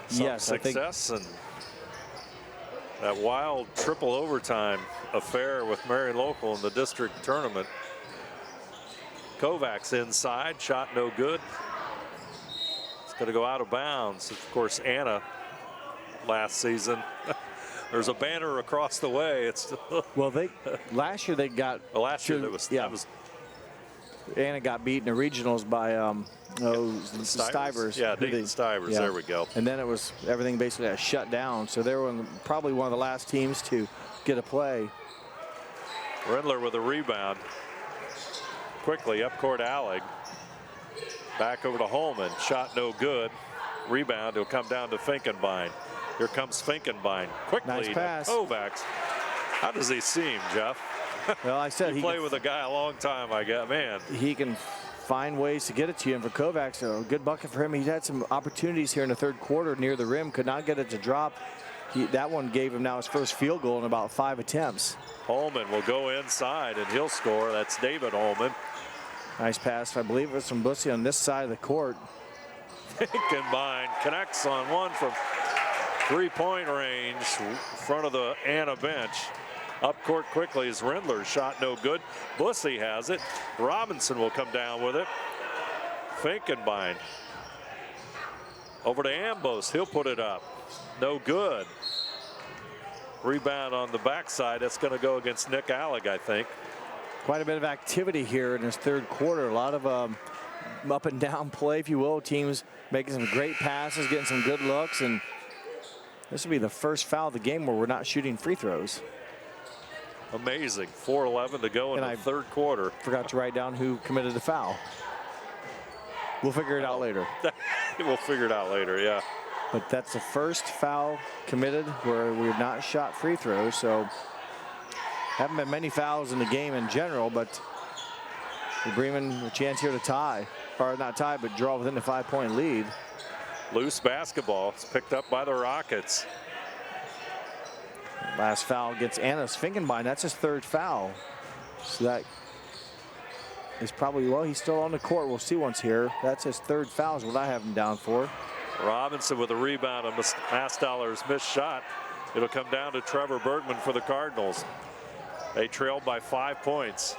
Some yes, success and that wild triple overtime affair with Marion Local in the district tournament. Kovacs inside, shot no good. It's going to go out of bounds. Of course, Anna last season. There's a banner across the way. It's well, last year they got. Well, last year that was Anna got beat in the regionals by Stivers. Yeah, Dayton Stivers. Yeah. There we go. And then it was everything basically got shut down. So they were probably one of the last teams to get a play. Rindler with a rebound. Quickly up court, Alleg. Back over to Holman. Shot no good. Rebound. It'll come down to Finkenbein. Here comes Finkenbein. Quickly nice pass. to Kovacs. How does he seem, Jeff? Well, I said you play with a guy a long time. I got man. He can find ways to get it to you. And for Kovacs, a good bucket for him. He's had some opportunities here in the 3rd quarter near the rim. Could not get it to drop. That one gave him now his first field goal in about 5 attempts. Holman will go inside and he'll score. That's David Holman. Nice pass. I believe it was from Bussey on this side of the court. Finkenbein connects on one from 3-point range, front of the Anna bench. Up court quickly as Rindler shot no good. Bussey has it. Robinson will come down with it. Finkenbein over to Ambos. He'll put it up. No good. Rebound on the backside. That's going to go against Nick Alleg, I think. Quite a bit of activity here in this 3rd quarter. A lot of up and down play, if you will. Teams making some great passes, getting some good looks. And this will be the first foul of the game where we're not shooting free throws. Amazing. 4:11 to go in the 3rd quarter. Forgot to write down who committed the foul. We'll figure it out later. We'll figure it out later, yeah. But that's the first foul committed where we've not shot free throws. So haven't been many fouls in the game in general, but Bremen a chance here to tie. Or not tie, but draw within the 5-point lead. Loose basketball. It's picked up by the Rockets. Last foul gets Anna's Finkenbein. That's his 3rd foul. So that is probably, well, he's still on the court. We'll see once here. That's his 3rd foul is what I have him down for. Robinson with a rebound on Mastoller's missed shot. It'll come down to Trevor Bergman for the Cardinals. They trailed by 5 points.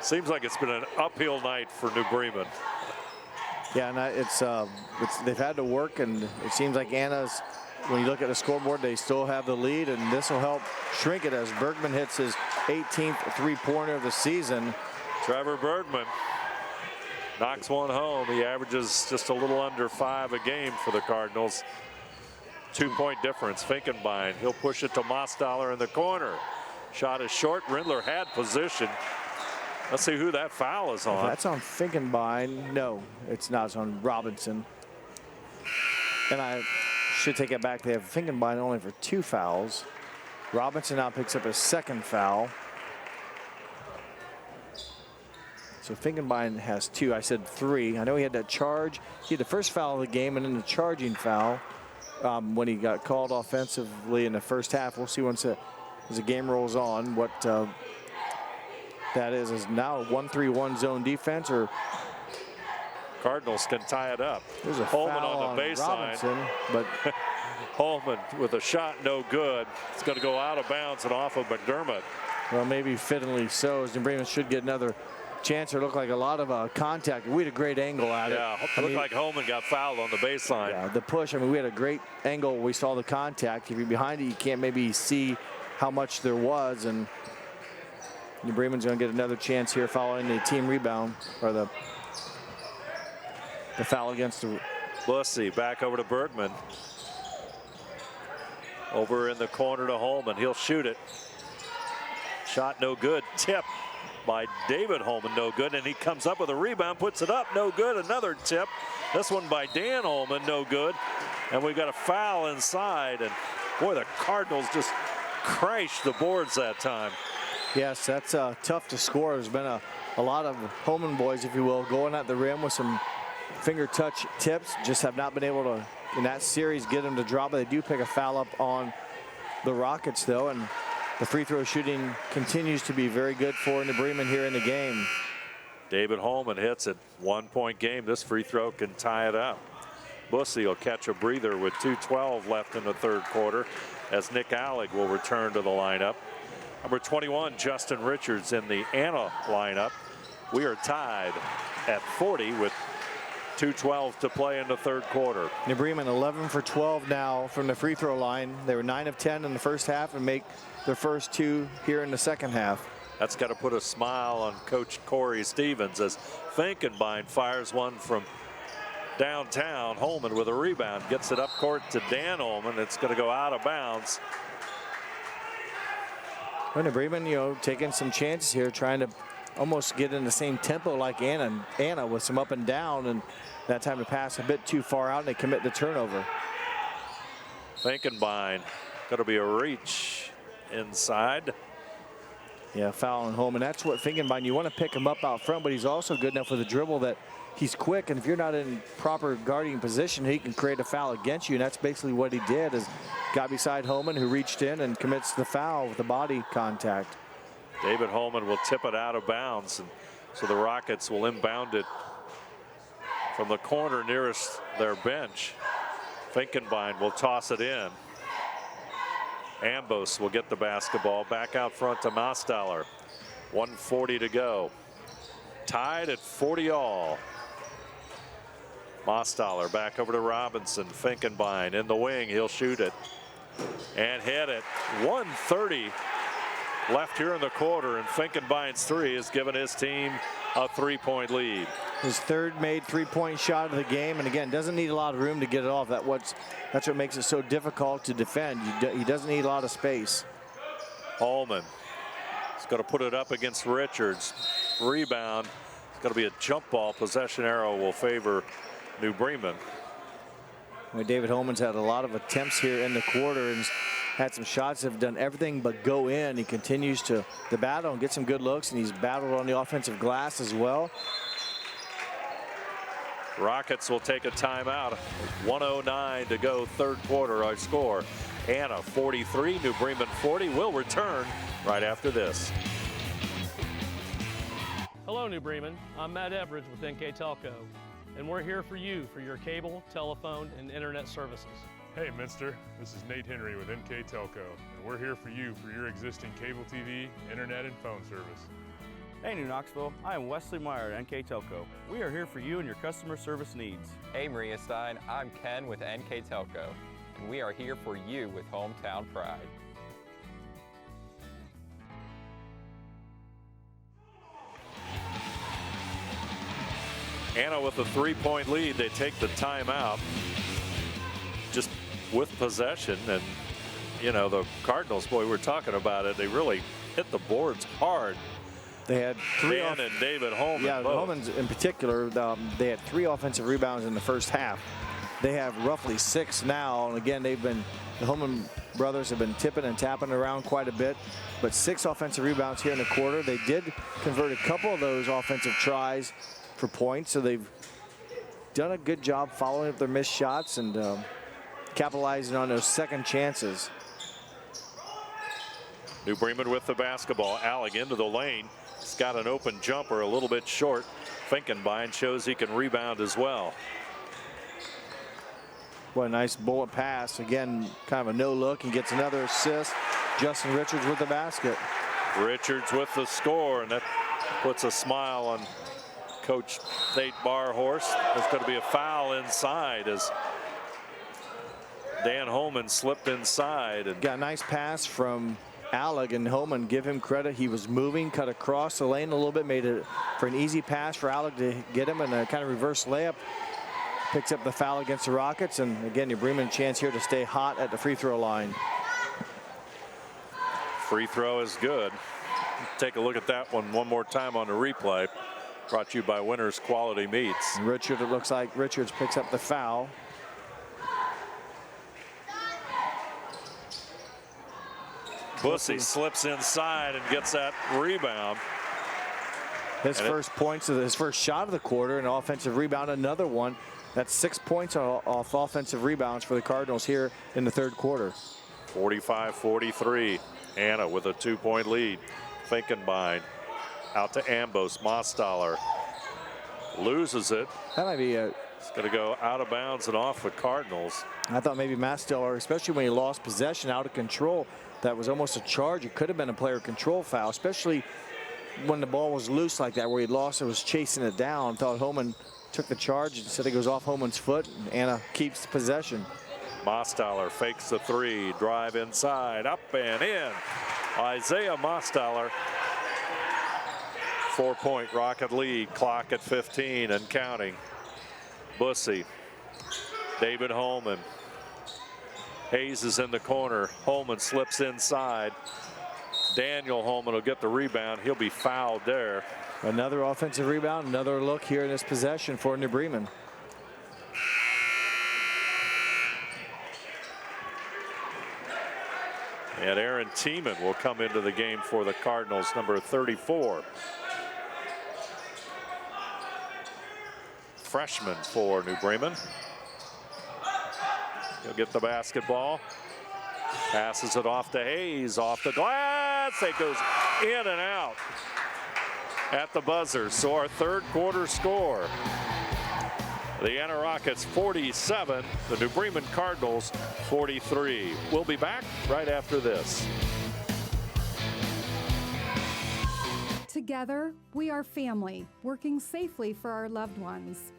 Seems like it's been an uphill night for New Bremen. Yeah, and they've had to work, and it seems like Anna's, when you look at the scoreboard, they still have the lead, and this will help shrink it as Bergman hits his 18th 3-pointer of the season. Trevor Bergman knocks one home. He averages just a little under 5 a game for the Cardinals. 2-point difference. Finkenbein, he'll push it to Mostoller in the corner. Shot is short. Rindler had position. Let's see who that foul is on. That's on Finkenbein. No, it's not. It's on Robinson. And I should take it back. They have Finkenbein only for 2 fouls. Robinson now picks up his 2nd foul. So Finkenbein has 2. I said 3. I know he had that charge. He had the first foul of the game and then the charging foul when he got called offensively in the first half. We'll see once as the game rolls on what that is now a 1-3-1 zone defense, or Cardinals can tie it up. There's a Holman foul on the baseline. Robinson, but Holman with a shot no good. It's going to go out of bounds and off of McDermott. Well, maybe fittingly so, as New Bremen should get another chance. It looked like a lot of contact. We had a great angle at it. Yeah, it looked like Holman got fouled on the baseline. Yeah, the push, I mean, we had a great angle. We saw the contact. If you're behind it, you can't maybe see how much there was, and New Bremen's going to get another chance here following the team rebound, or the foul against the... Bussey back over to Bergman. Over in the corner to Holman. He'll shoot it. Shot no good. Tip by David Holman, no good. And he comes up with a rebound, puts it up, no good. Another tip. This one by Dan Holman, no good. And we've got a foul inside. And boy, the Cardinals just crashed the boards that time. Yes, that's tough to score. There's been a lot of Holman boys, if you will, going at the rim with some finger touch tips. Just have not been able to in that series get them to drop it. They do pick a foul up on the Rockets, though, and the free throw shooting continues to be very good for New Bremen here in the game. David Holman hits it. 1-point game. This free throw can tie it up. Bussey will catch a breather with 2:12 left in the third quarter as Nick Allig will return to the lineup. Number 21, Justin Richards in the Anna lineup. We are tied at 40 with 2:12 to play in the third quarter. New Bremen 11 for 12 now from the free throw line. They were 9 of 10 in the first half and make their first 2 here in the second half. That's got to put a smile on Coach Corey Stevens as Finkenbein fires one from downtown. Holman with a rebound, gets it up court to Dan Holman. It's going to go out of bounds. New Bremen, you know, taking some chances here, trying to almost get in the same tempo like Anna with some up and down, and that time to pass a bit too far out and they commit the turnover. Finkenbein, going to be a reach inside. Yeah, foul on Holman. That's what Finkenbein, you want to pick him up out front, but he's also good enough with the dribble that he's quick, and if you're not in proper guarding position, he can create a foul against you, and that's basically what he did, is got beside Holman, who reached in and commits the foul with the body contact. David Holman will tip it out of bounds, and so the Rockets will inbound it from the corner nearest their bench. Finkenbein will toss it in. Ambos will get the basketball back out front to Mostaller. 1:40 to go. Tied at 40 all. Mostaller back over to Robinson. Finkenbein in the wing. He'll shoot it and hit it. 1:30 left here in the quarter, and Finkenbein's three has given his team a 3-point lead. His third made 3-point shot of the game, and again, doesn't need a lot of room to get it off. That's what makes it so difficult to defend. He doesn't need a lot of space. Holman is going to put it up against Richards. Rebound. It's going to be a jump ball. Possession arrow will favor New Bremen. David Holman's had a lot of attempts here in the quarter and had some shots that have done everything but go in. He continues to battle and get some good looks, and he's battled on the offensive glass as well. Rockets will take a timeout. 1:09 to go, third quarter. Our score, Anna 43, New Bremen 40. We'll return right after this. Hello, New Bremen. I'm Matt Everidge with NK Telco, and we're here for you for your cable, telephone, and internet services. Hey, Minster. This is Nate Henry with NK Telco, and we're here for you for your existing cable TV, internet, and phone service. Hey, New Knoxville. I am Wesley Meyer at NK Telco. We are here for you and your customer service needs. Hey, Maria Stein. I'm Ken with NK Telco, and we are here for you with Hometown Pride. Anna with a 3-point lead. They take the timeout just with possession, and you know, the Cardinals, boy, we're talking about it, they really hit the boards hard. They had three Dan and David Holman. Yeah, Holman's in particular, they had 3 offensive rebounds in the first half. They have roughly 6 now, and again, the Holman brothers have been tipping and tapping around quite a bit, but 6 offensive rebounds here in the quarter. They did convert a couple of those offensive tries for points, so they've done a good job following up their missed shots and capitalizing on those second chances. New Bremen with the basketball. Allig into the lane. He's got an open jumper a little bit short. Finkenbein shows he can rebound as well. What a nice bullet pass. Again, kind of a no look, and gets another assist. Justin Richards with the basket. Richards with the score, and that puts a smile on Coach Nate Barhorse. There's going to be a foul inside as Dan Holman slipped inside. And got a nice pass from Allig, and Holman, give him credit. He was moving, cut across the lane a little bit, made it for an easy pass for Allig to get him, and a kind of reverse layup. Picks up the foul against the Rockets, and again, New Bremen a chance here to stay hot at the free throw line. Free throw is good. Take a look at that one more time on the replay. Brought to you by Winners Quality Meats. Richard, it looks like Richards picks up the foul. Bussey slips inside and gets that rebound. His first points of his first shot of the quarter, an offensive rebound, another one. That's 6 points off offensive rebounds for the Cardinals here in the third quarter. 45-43. Anna with a 2-point lead. Finkenbein out to Ambos. Mostaller loses it. That might be a. It's going to go out of bounds and off with Cardinals. I thought maybe Mostaller, especially when he lost possession out of control, that was almost a charge. It could have been a player control foul, especially when the ball was loose like that, where he lost it, was chasing it down. Thought Homan took the charge. Instead, it goes off Homan's foot, and Anna keeps possession. Mostaller fakes the three, drive inside, up and in. Isaiah Mostaller. 4-point Rocket lead, clock at 15 and counting. Bussey, David Holman. Hayes is in the corner. Holman slips inside. Daniel Holman will get the rebound. He'll be fouled there. Another offensive rebound, another look here in this possession for New Bremen. And Aaron Tiemann will come into the game for the Cardinals, number 34. Freshman for New Bremen. He'll get the basketball. Passes it off to Hayes, off the glass. It goes in and out at the buzzer. So our third quarter score. The Anna Rockets 47, the New Bremen Cardinals 43. We'll be back right after this. Together, we are family, working safely for our loved ones.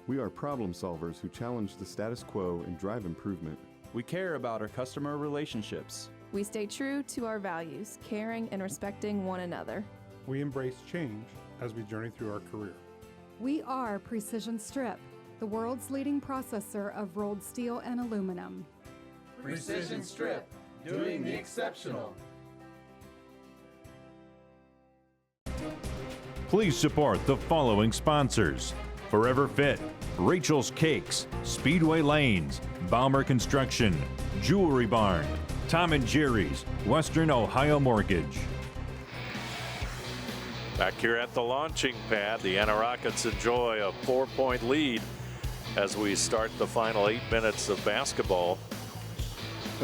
We are problem solvers who challenge the status quo and drive improvement. We care about our customer relationships. We stay true to our values, caring and respecting one another. We embrace change as we journey through our career. We are Precision Strip, the world's leading processor of rolled steel and aluminum. Precision Strip, doing the exceptional. Please support the following sponsors: Forever Fit, Rachel's Cakes, Speedway Lanes, Balmer Construction, Jewelry Barn, Tom and Jerry's, Western Ohio Mortgage. Back here at the launching pad, the Anna Rockets enjoy a 4-point lead as we start the final 8 minutes of basketball.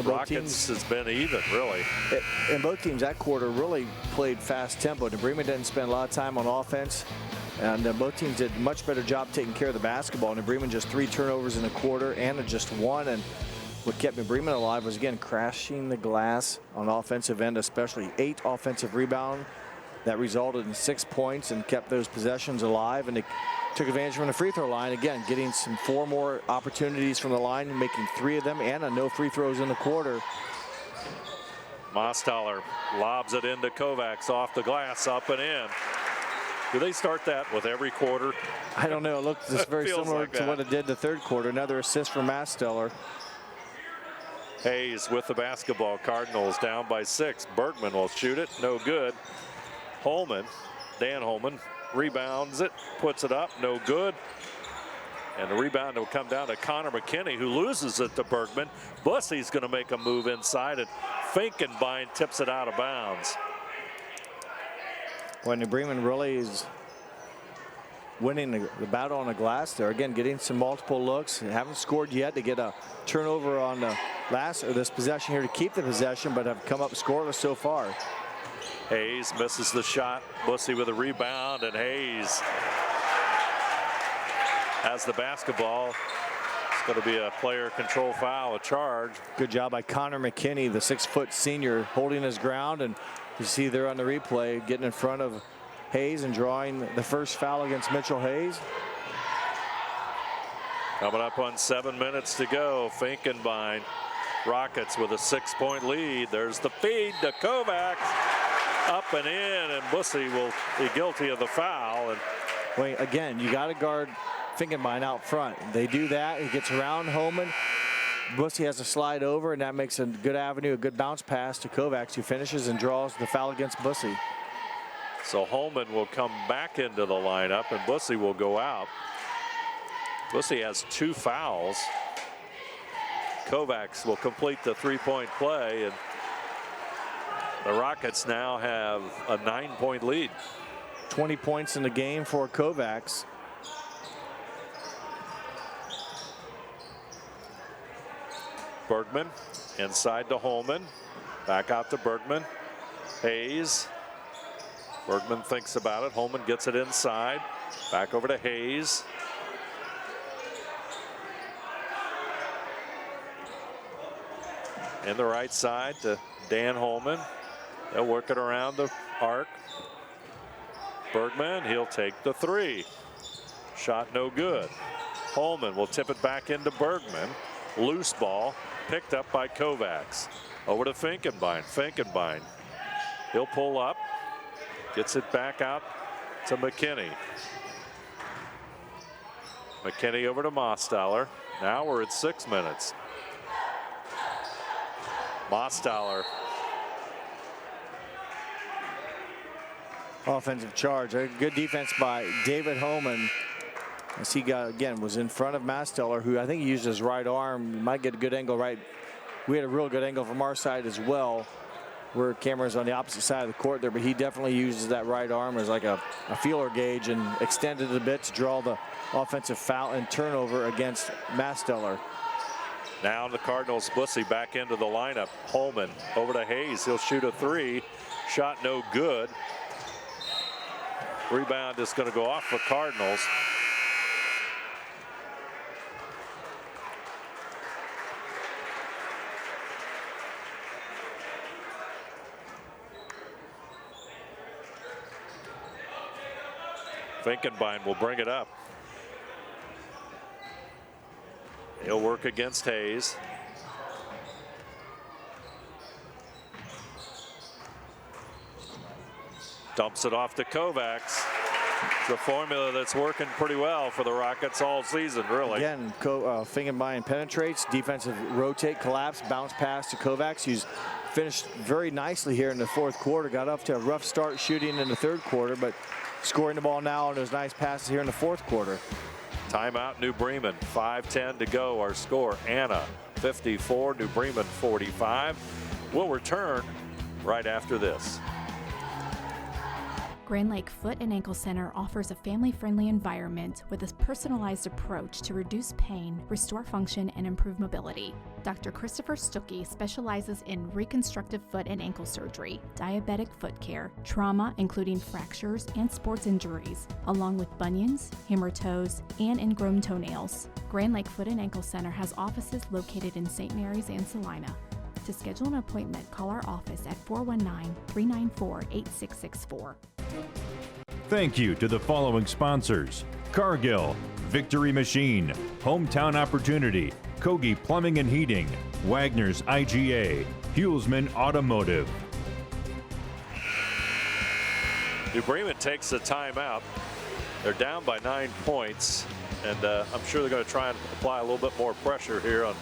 Rockets has been even, really. And both teams that quarter really played fast tempo. New Bremen didn't spend a lot of time on offense, and both teams did a much better job taking care of the basketball. New Bremen just 3 turnovers in a quarter, and just 1. And what kept New Bremen alive was, again, crashing the glass on offensive end, especially 8 offensive rebounds. That resulted in 6 points and kept those possessions alive. And they took advantage from the free throw line. Again, getting 4 more opportunities from the line and making 3 of them, and no free throws in the quarter. Mostaller lobs it into Kovacs, off the glass, up and in. Do they start that with every quarter? I don't know. It looks just very similar to what it did the third quarter. Another assist from Mostaller. Hayes with the basketball. Cardinals down by 6. Bergman will shoot it. No good. Holman, Dan Holman, rebounds it, puts it up, no good. And the rebound will come down to Connor McKinney, who loses it to Bergman. Bussey's going to make a move inside, and Finkenbein tips it out of bounds. Well, New Bremen really is winning the battle on the glass there. Again, getting some multiple looks. They haven't scored yet. They get a turnover on the this possession here to keep the possession, but have come up scoreless so far. Hayes misses the shot. Bussey with a rebound, and Hayes has the basketball. It's going to be a player control foul, a charge. Good job by Connor McKinney, the 6-foot senior, holding his ground. And you see there on the replay, getting in front of Hayes and drawing the first foul against Mitchell Hayes. Coming up on 7 minutes to go, Finkenbein. Rockets with a 6-point lead. There's the feed to Kovacs. Up and in, and Bussey will be guilty of the foul. And wait, again, you got to guard Finkenbein out front. They do that. He gets around Holman. Bussey has to slide over, and that makes a good avenue, a good bounce pass to Kovacs, who finishes and draws the foul against Bussey. So Holman will come back into the lineup, and Bussey will go out. Bussey has 2 fouls. Kovacs will complete the 3-point play, and the Rockets now have a 9-point lead. 20 points in the game for Kovacs. Bergman inside to Holman. Back out to Bergman. Hayes. Bergman thinks about it. Holman gets it inside. Back over to Hayes. In the right side to Dan Holman. They'll work it around the arc. Bergman, he'll take the three. Shot no good. Holman will tip it back into Bergman. Loose ball picked up by Kovacs. Over to Finkenbein. Finkenbein. He'll pull up. Gets it back out to McKinney. McKinney over to Mostaller. Now we're at 6 minutes. Mostaller. Offensive charge. A good defense by David Holman. As he got, again, was in front of Mostaller, who I think he used his right arm. Might get a good angle right. We had a real good angle from our side as well. We're cameras on the opposite side of the court there, but he definitely uses that right arm as like a feeler gauge and extended it a bit to draw the offensive foul and turnover against Mostaller. Now the Cardinals, Bussey back into the lineup. Holman over to Hayes. He'll shoot a three. Shot no good. Rebound is going to go off for Cardinals. Finkenbein will bring it up. He'll work against Hayes. Dumps it off to Kovacs. It's a formula that's working pretty well for the Rockets all season, really. Again, Finkenbein penetrates, defensive rotate, collapse, bounce pass to Kovacs. He's finished very nicely here in the fourth quarter. Got off to a rough start shooting in the third quarter, but scoring the ball now on those nice passes here in the fourth quarter. Timeout, New Bremen. 5:10 to go. Our score, Anna 54, New Bremen 45. We'll return right after this. Grand Lake Foot and Ankle Center offers a family-friendly environment with a personalized approach to reduce pain, restore function, and improve mobility. Dr. Christopher Stuckey specializes in reconstructive foot and ankle surgery, diabetic foot care, trauma including fractures and sports injuries, along with bunions, hammer toes, and ingrown toenails. Grand Lake Foot and Ankle Center has offices located in St. Mary's and Salina. To schedule an appointment, call our office at 419-394-8664. Thank you to the following sponsors: Cargill, Victory Machine, Hometown Opportunity, Kogi Plumbing and Heating, Wagner's IGA, Hulsman Automotive. New Bremen takes the timeout. They're down by 9 points, and I'm sure they're going to try and apply a little bit more pressure here on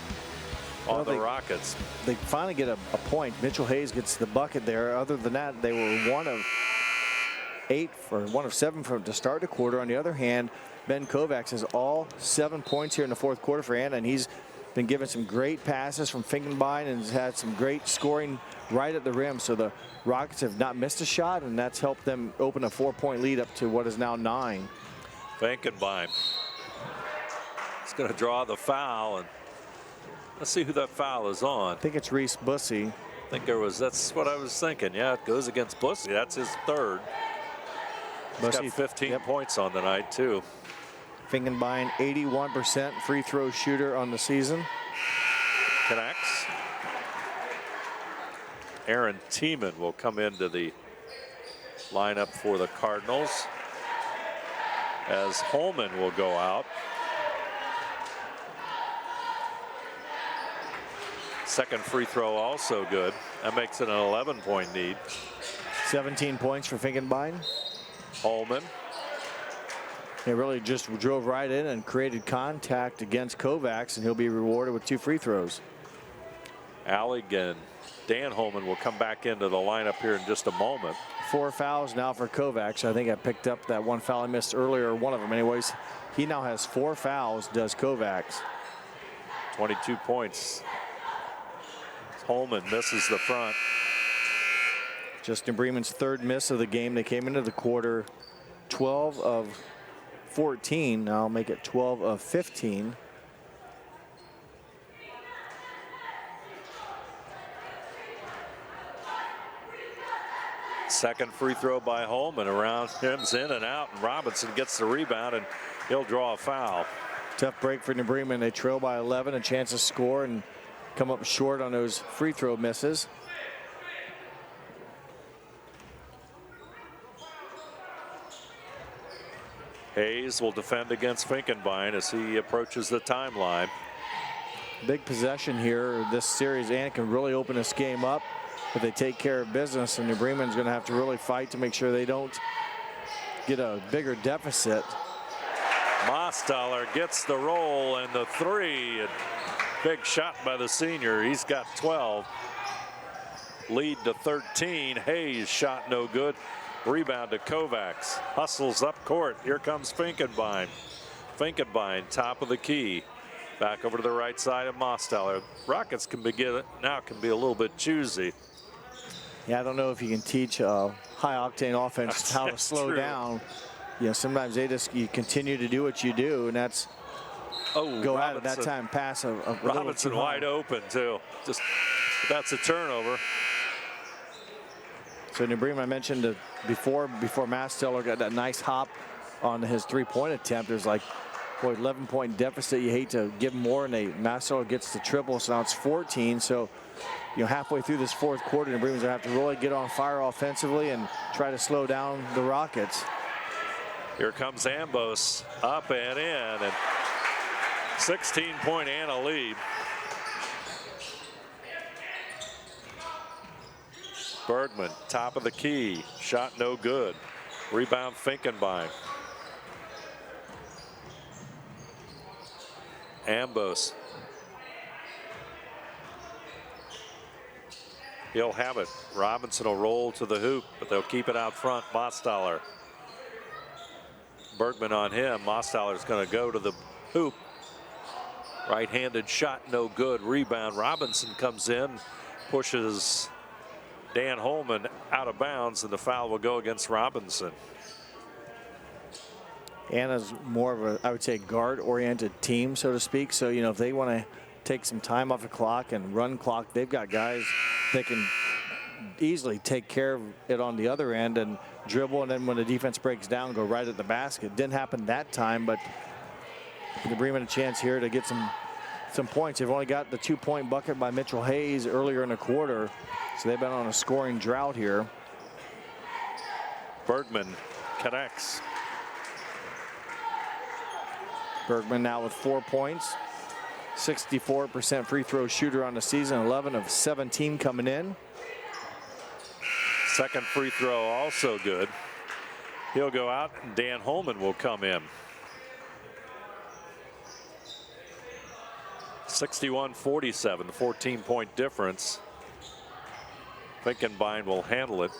the Rockets. They finally get a point. Mitchell Hayes gets the bucket there. Other than that, they were 1 of 8 or 1 of 7 to start the quarter. On the other hand, Ben Kovacs has all 7 points here in the fourth quarter for Anna, and he's been given some great passes from Finkenbein and has had some great scoring right at the rim. So the Rockets have not missed a shot, and that's helped them open a 4-point lead up to what is now 9. Finkenbein is going to draw the foul, and let's see who that foul is on. I think it's Reese Bussey. I think that's what I was thinking. Yeah, it goes against Bussey. That's his third. He's got 15 points on the night, too. Finkenbein, 81% free throw shooter on the season. Connects. Aaron Tiemann will come into the lineup for the Cardinals, as Holman will go out. Second free throw also good. That makes it an 11-point lead. 17 points for Finkenbein. Holman. He really just drove right in and created contact against Kovacs, and he'll be rewarded with 2 free throws. Allig and Dan Holman will come back into the lineup here in just a moment. 4 fouls now for Kovacs. I think I picked up that one foul I missed earlier, one of them anyways. He now has 4 fouls, does Kovacs. 22 points. Holman misses the front. Justin Bremen's 3rd miss of the game. They came into the quarter 12 of 14. Now I'll make it 12 of 15. Second free throw by Holman. Around him's in and out, and Robinson gets the rebound, and he'll draw a foul. Tough break for New Bremen. They trail by 11, a chance to score and come up short on those free throw misses. Hayes will defend against Finkenbein as he approaches the timeline. Big possession here this series, and can really open this game up if they take care of business, and New Bremen's going to have to really fight to make sure they don't get a bigger deficit. Mostaller gets the roll and the three. Big shot by the senior. He's got 12. Lead to 13. Hayes shot no good. Rebound to Kovacs. Hustles up court. Here comes Finkenbein. Finkenbein, top of the key. Back over to the right side of Mostaller. Rockets can be a little bit choosy. Yeah, I don't know if you can teach high octane offense how to slow down. You know, sometimes you continue to do what you do, and that's go out at that time, pass a Robinson wide open too. That's a turnover. So New Bremen, I mentioned before Mostaller got that nice hop on his three-point attempt. There's like, 11-point deficit. You hate to give more, and Mostaller gets the triple, so now it's 14. So, halfway through this fourth quarter, New Bremen's gonna have to really get on fire offensively and try to slow down the Rockets. Here comes Ambos, up and in, and 16-point Anna lead. Bergman, top of the key, shot no good. Rebound Finkenbein. Ambos. He'll have it. Robinson will roll to the hoop, but they'll keep it out front. Mostaller. Bergman on him. Mostaller's going to go to the hoop. Right-handed shot, no good. Rebound. Robinson comes in, pushes Dan Holman out of bounds, and the foul will go against Robinson. Anna's more of a, I would say, guard-oriented team, so to speak. So, if they want to take some time off the clock and run clock, they've got guys that can easily take care of it on the other end and dribble, and then when the defense breaks down, go right at the basket. Didn't happen that time, but New Bremen a chance here to get some points. They've only got the 2-point bucket by Mitchell Hayes earlier in the quarter, so they've been on a scoring drought here. Bergman connects. Bergman now with 4 points. 64% free throw shooter on the season, 11 of 17 coming in. Second free throw also good. He'll go out, and Dan Holman will come in. 61-47, the 14-point difference. Finkenbein will handle it.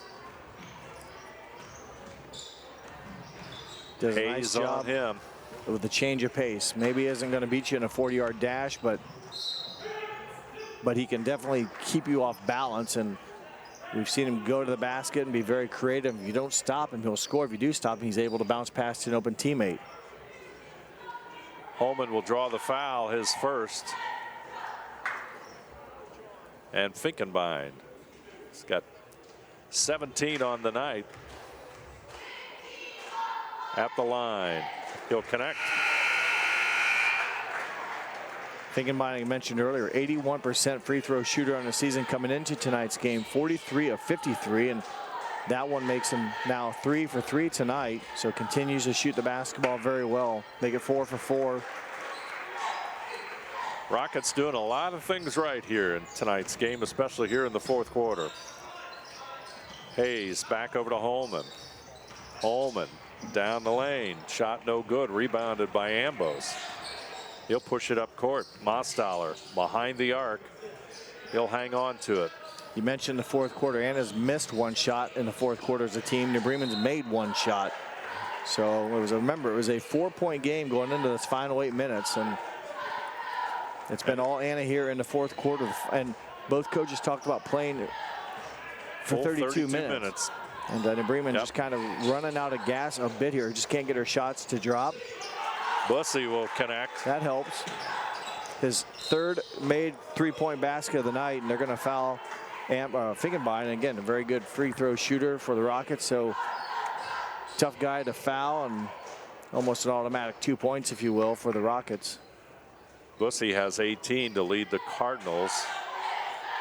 Does a Hayes nice job on him. With the change of pace. Maybe isn't going to beat you in a 40-yard dash, but he can definitely keep you off balance, and we've seen him go to the basket and be very creative. If you don't stop him, he'll score. If you do stop him, he's able to bounce past an open teammate. Holman will draw the foul, his first. And Finkenbein has got 17 on the night. At the line. He'll connect. Finkenbein, I mentioned earlier, 81% free throw shooter on the season coming into tonight's game, 43 of 53, and that one makes him now 3 for 3 tonight, so continues to shoot the basketball very well. Make it 4 for 4. Rockets doing a lot of things right here in tonight's game, especially here in the fourth quarter. Hayes back over to Holman. Holman down the lane, shot no good, rebounded by Ambos. He'll push it up court. Mostaller behind the arc. He'll hang on to it. You mentioned the fourth quarter. Anna's missed one shot in the fourth quarter as a team. New Bremen's made one shot. So it was a 4-point game going into this final 8 minutes, and it's been all Anna here in the fourth quarter. And both coaches talked about playing for 32 minutes. And New Bremen just kind of running out of gas a bit here. Just can't get her shots to drop. Bussey will connect. That helps. His third made three-point basket of the night, and they're going to foul Finkenbein. And again, a very good free throw shooter for the Rockets. So tough guy to foul, and almost an automatic 2 points, if you will, for the Rockets. Bussey has 18 to lead the Cardinals.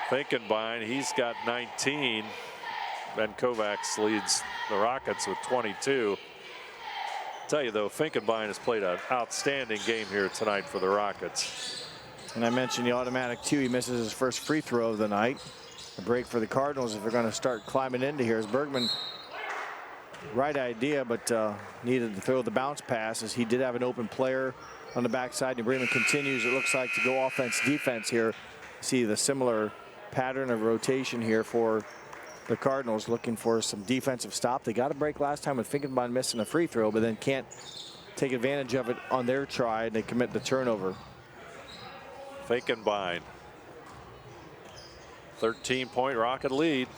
Finkenbein, he's got 19. Ben Kovacs leads the Rockets with 22. Tell you though, Finkenbein has played an outstanding game here tonight for the Rockets. And I mentioned the automatic 2. He misses his first free throw of the night. A break for the Cardinals if they're going to start climbing into here. As Bergman, right idea, but needed to throw the bounce pass as he did have an open player on the backside. New Bremen continues, it looks like, to go offense-defense here. See the similar pattern of rotation here for the Cardinals, looking for some defensive stop. They got a break last time with Finkenbein missing a free throw, but then can't take advantage of it on their try, and they commit the turnover. Finkenbein, 13-point Rocket lead.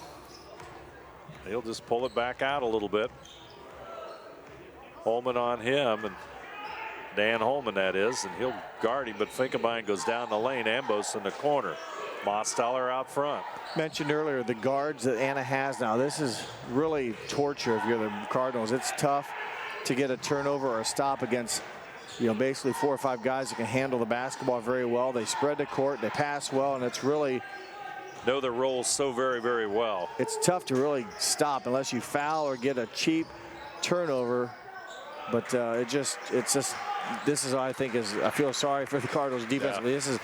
He'll just pull it back out a little bit. Holman on him, and Dan Holman that is, and he'll guard him, but Finkenbein goes down the lane. Ambos in the corner. Mostaller out front. Mentioned earlier the guards that Anna has now. This is really torture if you're the Cardinals. It's tough to get a turnover or a stop against, you know, basically 4 or 5 guys that can handle the basketball very well. They spread the court, they pass well, and it's really know their roles so very, very well. It's tough to really stop unless you foul or get a cheap turnover. But it's just this is, I think, I feel sorry for the Cardinals defensively. Yeah. This is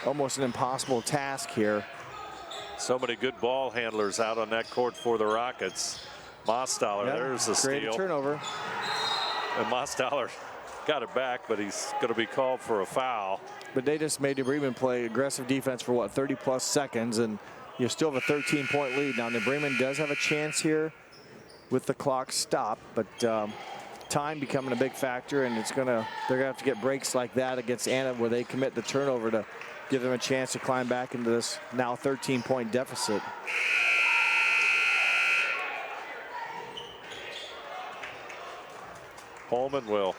almost an impossible task here. So many good ball handlers out on that court for the Rockets. Mostaller, there's the steal. Great turnover. And Mostaller got it back, but he's going to be called for a foul. But they just made New Bremen play aggressive defense for, what, 30-plus seconds, and you still have a 13-point lead. Now, New Bremen does have a chance here with the clock stopped, but time becoming a big factor, and they're going to have to get breaks like that against Anna where they commit the turnover to give them a chance to climb back into this now 13-point deficit. Holman will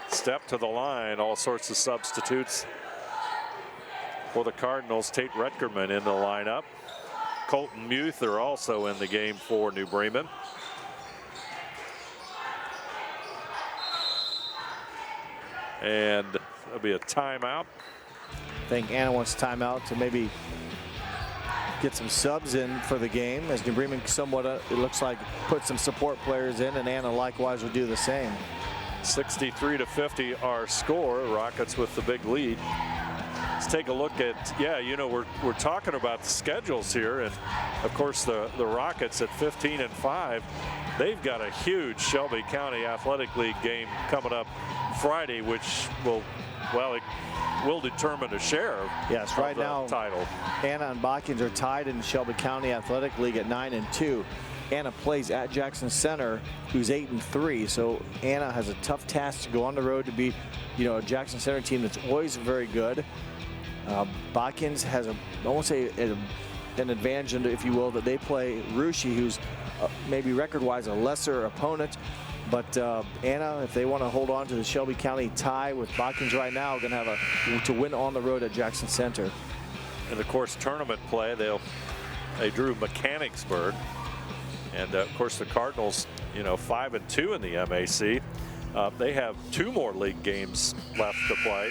step to the line. All sorts of substitutes for the Cardinals. Tate Retkerman in the lineup. Colton Muther also in the game for New Bremen. And there'll be a timeout. I think Anna wants timeout to maybe get some subs in for the game, as New Bremen somewhat, it looks like, put some support players in, and Anna likewise will do the same. 63-50 our score. Rockets with the big lead. Let's take a look at, you know, we're talking about the schedules here, and of course the Rockets at 15-5, they've got a huge Shelby County Athletic League game coming up Friday, which will determine a share of right the now title. Anna and Botkins are tied in the Shelby County Athletic League at 9-2. Anna plays at Jackson Center, who's 8-3. So Anna has a tough task to go on the road to beat, you know, a Jackson Center team that's always very good. Botkins has I won't say an advantage, if you will, that they play Russia, who's maybe record-wise a lesser opponent. But Anna, if they want to hold on to the Shelby County tie with Botkins right now, going to have to win on the road at Jackson Center. And of course, tournament play, they drew Mechanicsburg, and of course the Cardinals, you know, 5-2 in the MAC. They have 2 more league games left to play.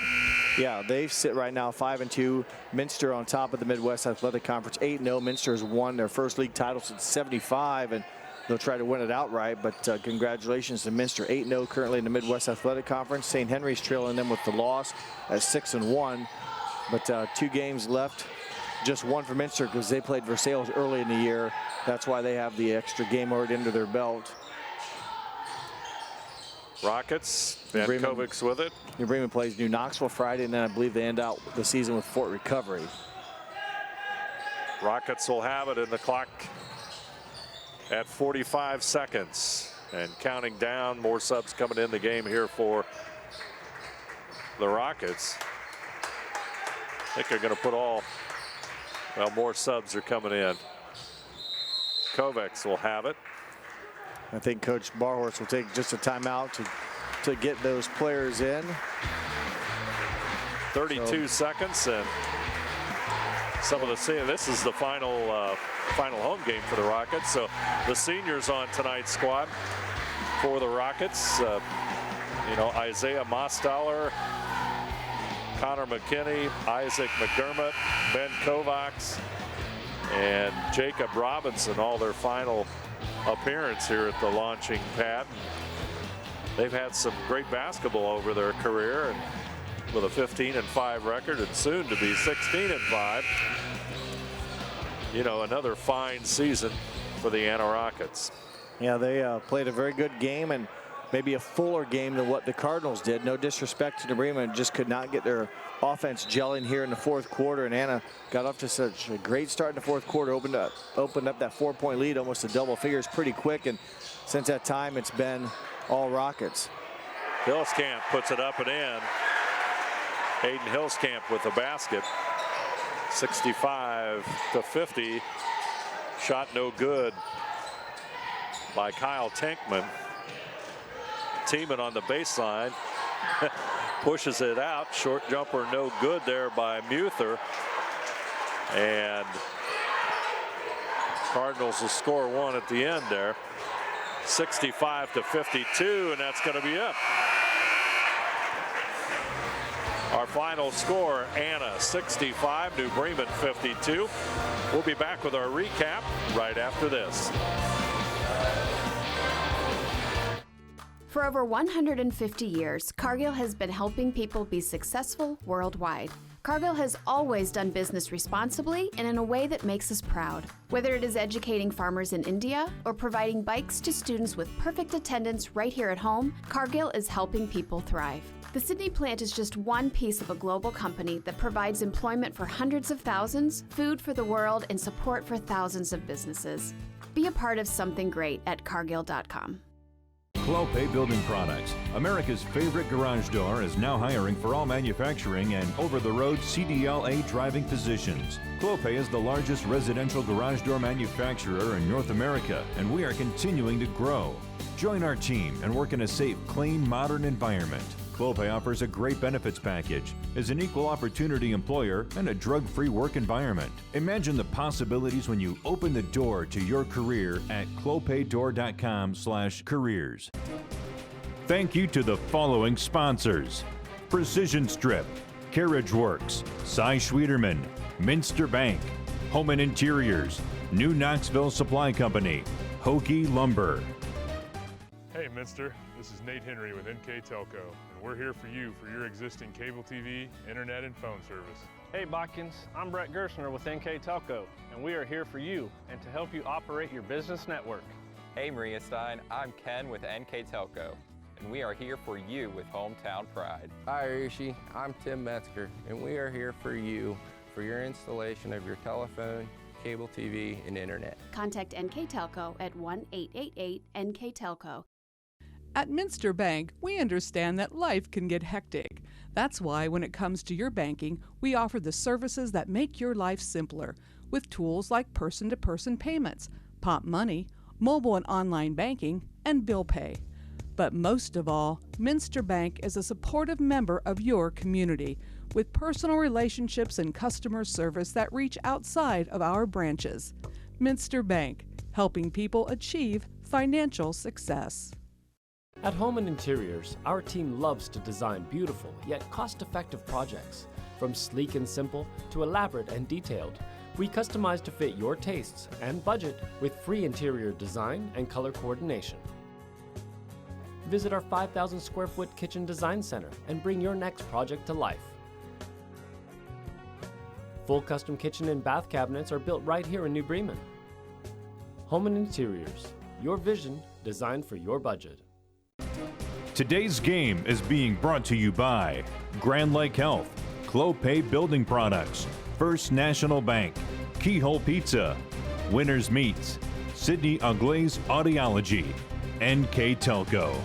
Yeah, they sit right now 5-2. Minster on top of the Midwest Athletic Conference, 8-0. Minster has won their first league title since '75, and they'll try to win it outright, but congratulations to Minster, 8-0 currently in the Midwest Athletic Conference. St. Henry's trailing them with the loss at 6-1, but 2 games left. Just 1 for Minster because they played Versailles early in the year. That's why they have the extra game already under their belt. Rockets, Van Kovics with it. New Bremen plays New Knoxville Friday, and then I believe they end out the season with Fort Recovery. Rockets will have it in the clock at 45 seconds and counting down. More subs coming in the game here for the Rockets. I think they're going to put more subs are coming in. Kovacs will have it. I think Coach Barhorst will take just a timeout to get those players in. 32 seconds, and some of the this is the final home game for the Rockets. So the seniors on tonight's squad for the Rockets. Isaiah Mostaller, Connor McKinney, Isaac McDermott, Ben Kovacs, and Jacob Robinson, all their final appearance here at the launching pad. They've had some great basketball over their career, and with a 15-5 record and soon to be 16-5. Another fine season for the Anna Rockets. Yeah, they played a very good game, and maybe a fuller game than what the Cardinals did. No disrespect to New Bremen, just could not get their offense gelling here in the fourth quarter, and Anna got off to such a great start in the fourth quarter, opened up that 4-point lead, almost to double figures pretty quick, and since that time it's been all Rockets. Hillskamp puts it up and in. Hayden Hillskamp with the basket. 65-50. Shot no good by Kyle Tankman. Tiemann on the baseline. Pushes it out. Short jumper no good there by Muther. And Cardinals will score one at the end there. 65-52, and that's going to be it. Our final score, Anna 65, New Bremen 52. We'll be back with our recap right after this. For over 150 years, Cargill has been helping people be successful worldwide. Cargill has always done business responsibly and in a way that makes us proud. Whether it is educating farmers in India or providing bikes to students with perfect attendance right here at home, Cargill is helping people thrive. The Sydney plant is just one piece of a global company that provides employment for hundreds of thousands, food for the world, and support for thousands of businesses. Be a part of something great at Cargill.com. Clopay Building Products, America's favorite garage door, is now hiring for all manufacturing and over-the-road CDLA driving positions. Clopay is the largest residential garage door manufacturer in North America, and we are continuing to grow. Join our team and work in a safe, clean, modern environment. Clopay offers a great benefits package, is an equal opportunity employer, and a drug-free work environment. Imagine the possibilities when you open the door to your career at clopaydoor.com/careers. Thank you to the following sponsors: Precision Strip, Carriage Works, Cy Schwederman, Minster Bank, Home and Interiors, New Knoxville Supply Company, Hokie Lumber. Hey Minster, this is Nate Henry with NK Telco, and we're here for you for your existing cable TV, internet, and phone service. Hey Botkins, I'm Brett Gerstner with NK Telco, and we are here for you and to help you operate your business network. Hey Maria Stein, I'm Ken with NK Telco, and we are here for you with Hometown Pride. Hi Rishi, I'm Tim Metzger, and we are here for you for your installation of your telephone, cable TV, and internet. Contact NK Telco at 1-888-NK-TELCO. At Minster Bank, we understand that life can get hectic. That's why when it comes to your banking, we offer the services that make your life simpler with tools like person-to-person payments, Pop Money, mobile and online banking, and bill pay. But most of all, Minster Bank is a supportive member of your community with personal relationships and customer service that reach outside of our branches. Minster Bank, helping people achieve financial success. At Home and Interiors, our team loves to design beautiful yet cost-effective projects. From sleek and simple to elaborate and detailed, we customize to fit your tastes and budget with free interior design and color coordination. Visit our 5,000 square foot kitchen design center and bring your next project to life. Full custom kitchen and bath cabinets are built right here in New Bremen. Home and Interiors, your vision designed for your budget. Today's game is being brought to you by Grand Lake Health, Clopay Building Products, First National Bank, Keyhole Pizza, Winners Meats, Sydney Uglaze Audiology, NK Telco.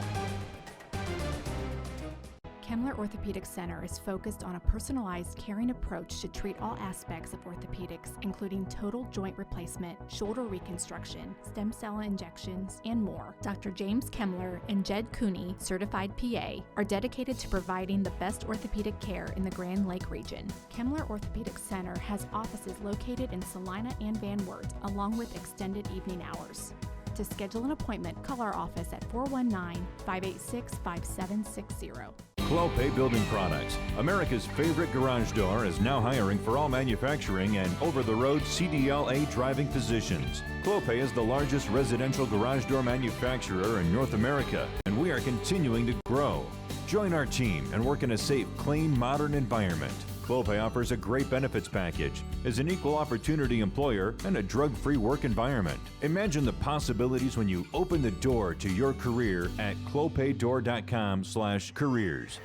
Kemmler Orthopedic Center is focused on a personalized, caring approach to treat all aspects of orthopedics, including total joint replacement, shoulder reconstruction, stem cell injections, and more. Dr. James Kemmler and Jed Cooney, certified PA, are dedicated to providing the best orthopedic care in the Grand Lake region. Kemmler Orthopedic Center has offices located in Salina and Van Wert, along with extended evening hours. To schedule an appointment, call our office at 419-586-5760. Clopay Building Products, America's favorite garage door, is now hiring for all manufacturing and over-the-road CDLA driving positions. Clopay is the largest residential garage door manufacturer in North America, and we are continuing to grow. Join our team and work in a safe, clean, modern environment. Clopay offers a great benefits package, is an equal opportunity employer, and a drug-free work environment. Imagine the possibilities when you open the door to your career at clopaydoor.com/careers.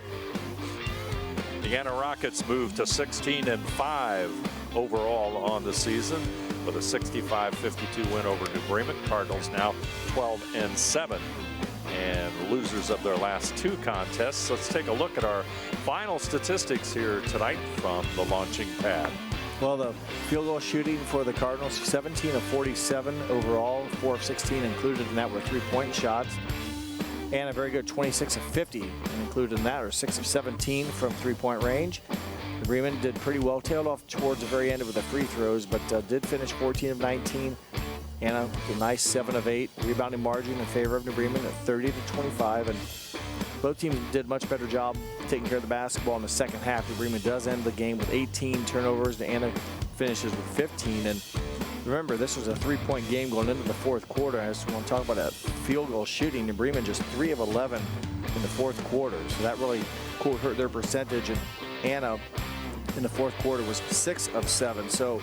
The Anna Rockets moved to 16-5 overall on the season with a 65-52 win over New Bremen. Cardinals now 12-7. And losers of their last two contests. Let's take a look at our final statistics here tonight from the launching pad. Well, the field goal shooting for the Cardinals, 17 of 47 overall, 4 of 16 included in that were three-point shots. And a very good 26 of 50 included in that, or 6 of 17 from three-point range. Bremen did pretty well, tailed off towards the very end with the free throws, but did finish 14 of 19. Anna, a nice 7 of 8 rebounding margin in favor of New Bremen at 30-25, and both teams did a much better job taking care of the basketball in the second half. New Bremen does end the game with 18 turnovers, and Anna finishes with 15. And remember, this was a three-point game going into the fourth quarter. I just want to talk about that field goal shooting. New Bremen just 3 of 11 in the fourth quarter, so that really hurt their percentage. And Anna in the fourth quarter was 6 of 7. So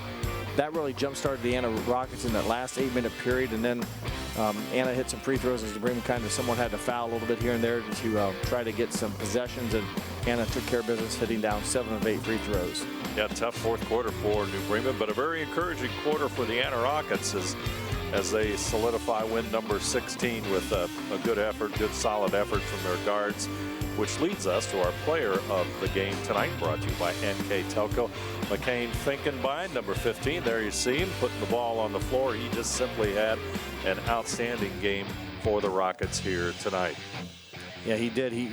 that really jump-started the Anna Rockets in that last 8-minute period, and then Anna hit some free throws as the Bremen kind of someone had to foul a little bit here and there to try to get some possessions, and Anna took care of business, hitting down 7 of 8 free throws. Yeah, tough fourth quarter for New Bremen, but a very encouraging quarter for the Anna Rockets as they solidify win number 16 with a good effort, good solid effort from their guards, which leads us to our player of the game tonight, brought to you by NK Telco. McCain Finkenbein, number 15. There you see him putting the ball on the floor. He just simply had an outstanding game for the Rockets here tonight. Yeah, he did. He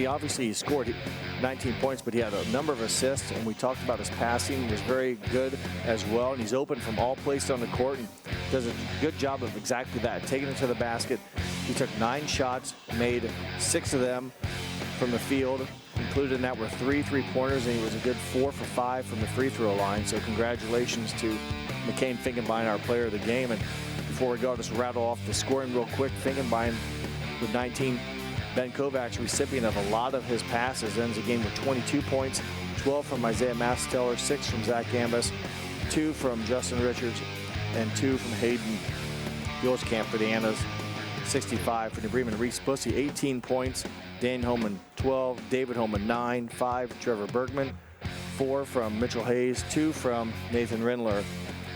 obviously scored 19 points, but he had a number of assists, and we talked about his passing. He was very good as well, and he's open from all places on the court and does a good job of exactly that, taking it to the basket. He took 9 shots, made 6 of them from the field. Included in that were 3 three-pointers, and he was a good 4 for 5 from the free throw line. So congratulations to McCain Finkenbein, our player of the game. And before we go, I'll just rattle off the scoring real quick. Finkenbein with 19. Ben Kovacs, recipient of a lot of his passes, ends the game with 22 points, 12 from Isaiah Masteller, 6 from Zach Gambus, 2 from Justin Richards, and 2 from Hayden Gilskamp for the Annas. 65 for New Bremen. Reese Bussey, 18 points. Dan Holman, 12. David Holman, 9. 5, Trevor Bergman. 4 from Mitchell Hayes. 2 from Nathan Rindler.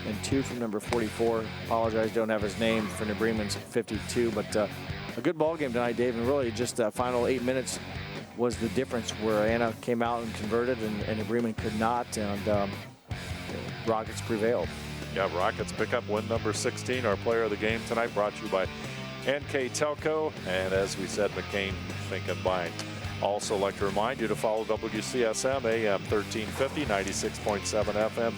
And 2 from number 44. Apologize, don't have his name, for New Bremen's 52. But a good ball game tonight, Dave. And really just the final 8 minutes was the difference, where Anna came out and converted, and New Bremen could not. And Rockets prevailed. Yeah, Rockets pick up win number 16. Our player of the game tonight, brought to you by NK Telco, and as we said, McCain Finkenbein. Also like to remind you to follow WCSM AM 1350, 96.7 FM,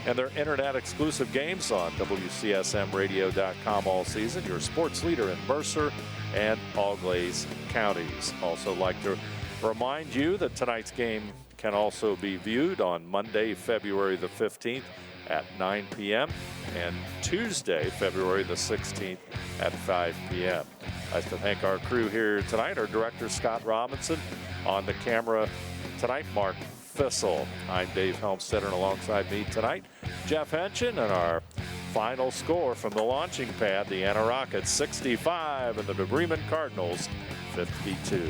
and their internet exclusive games on WCSMradio.com all season, your sports leader in Mercer and Auglaize counties. Also like to remind you that tonight's game can also be viewed on Monday, February the 15th at 9 p.m. and Tuesday, February the 16th at 5 p.m. I'd like to thank our crew here tonight, our director, Scott Robinson. On the camera tonight, Mark Fissel. I'm Dave Helmstetter, and alongside me tonight, Jeff Henchen, and our final score from the launching pad, the Anna Rockets 65 and the New Bremen Cardinals 52.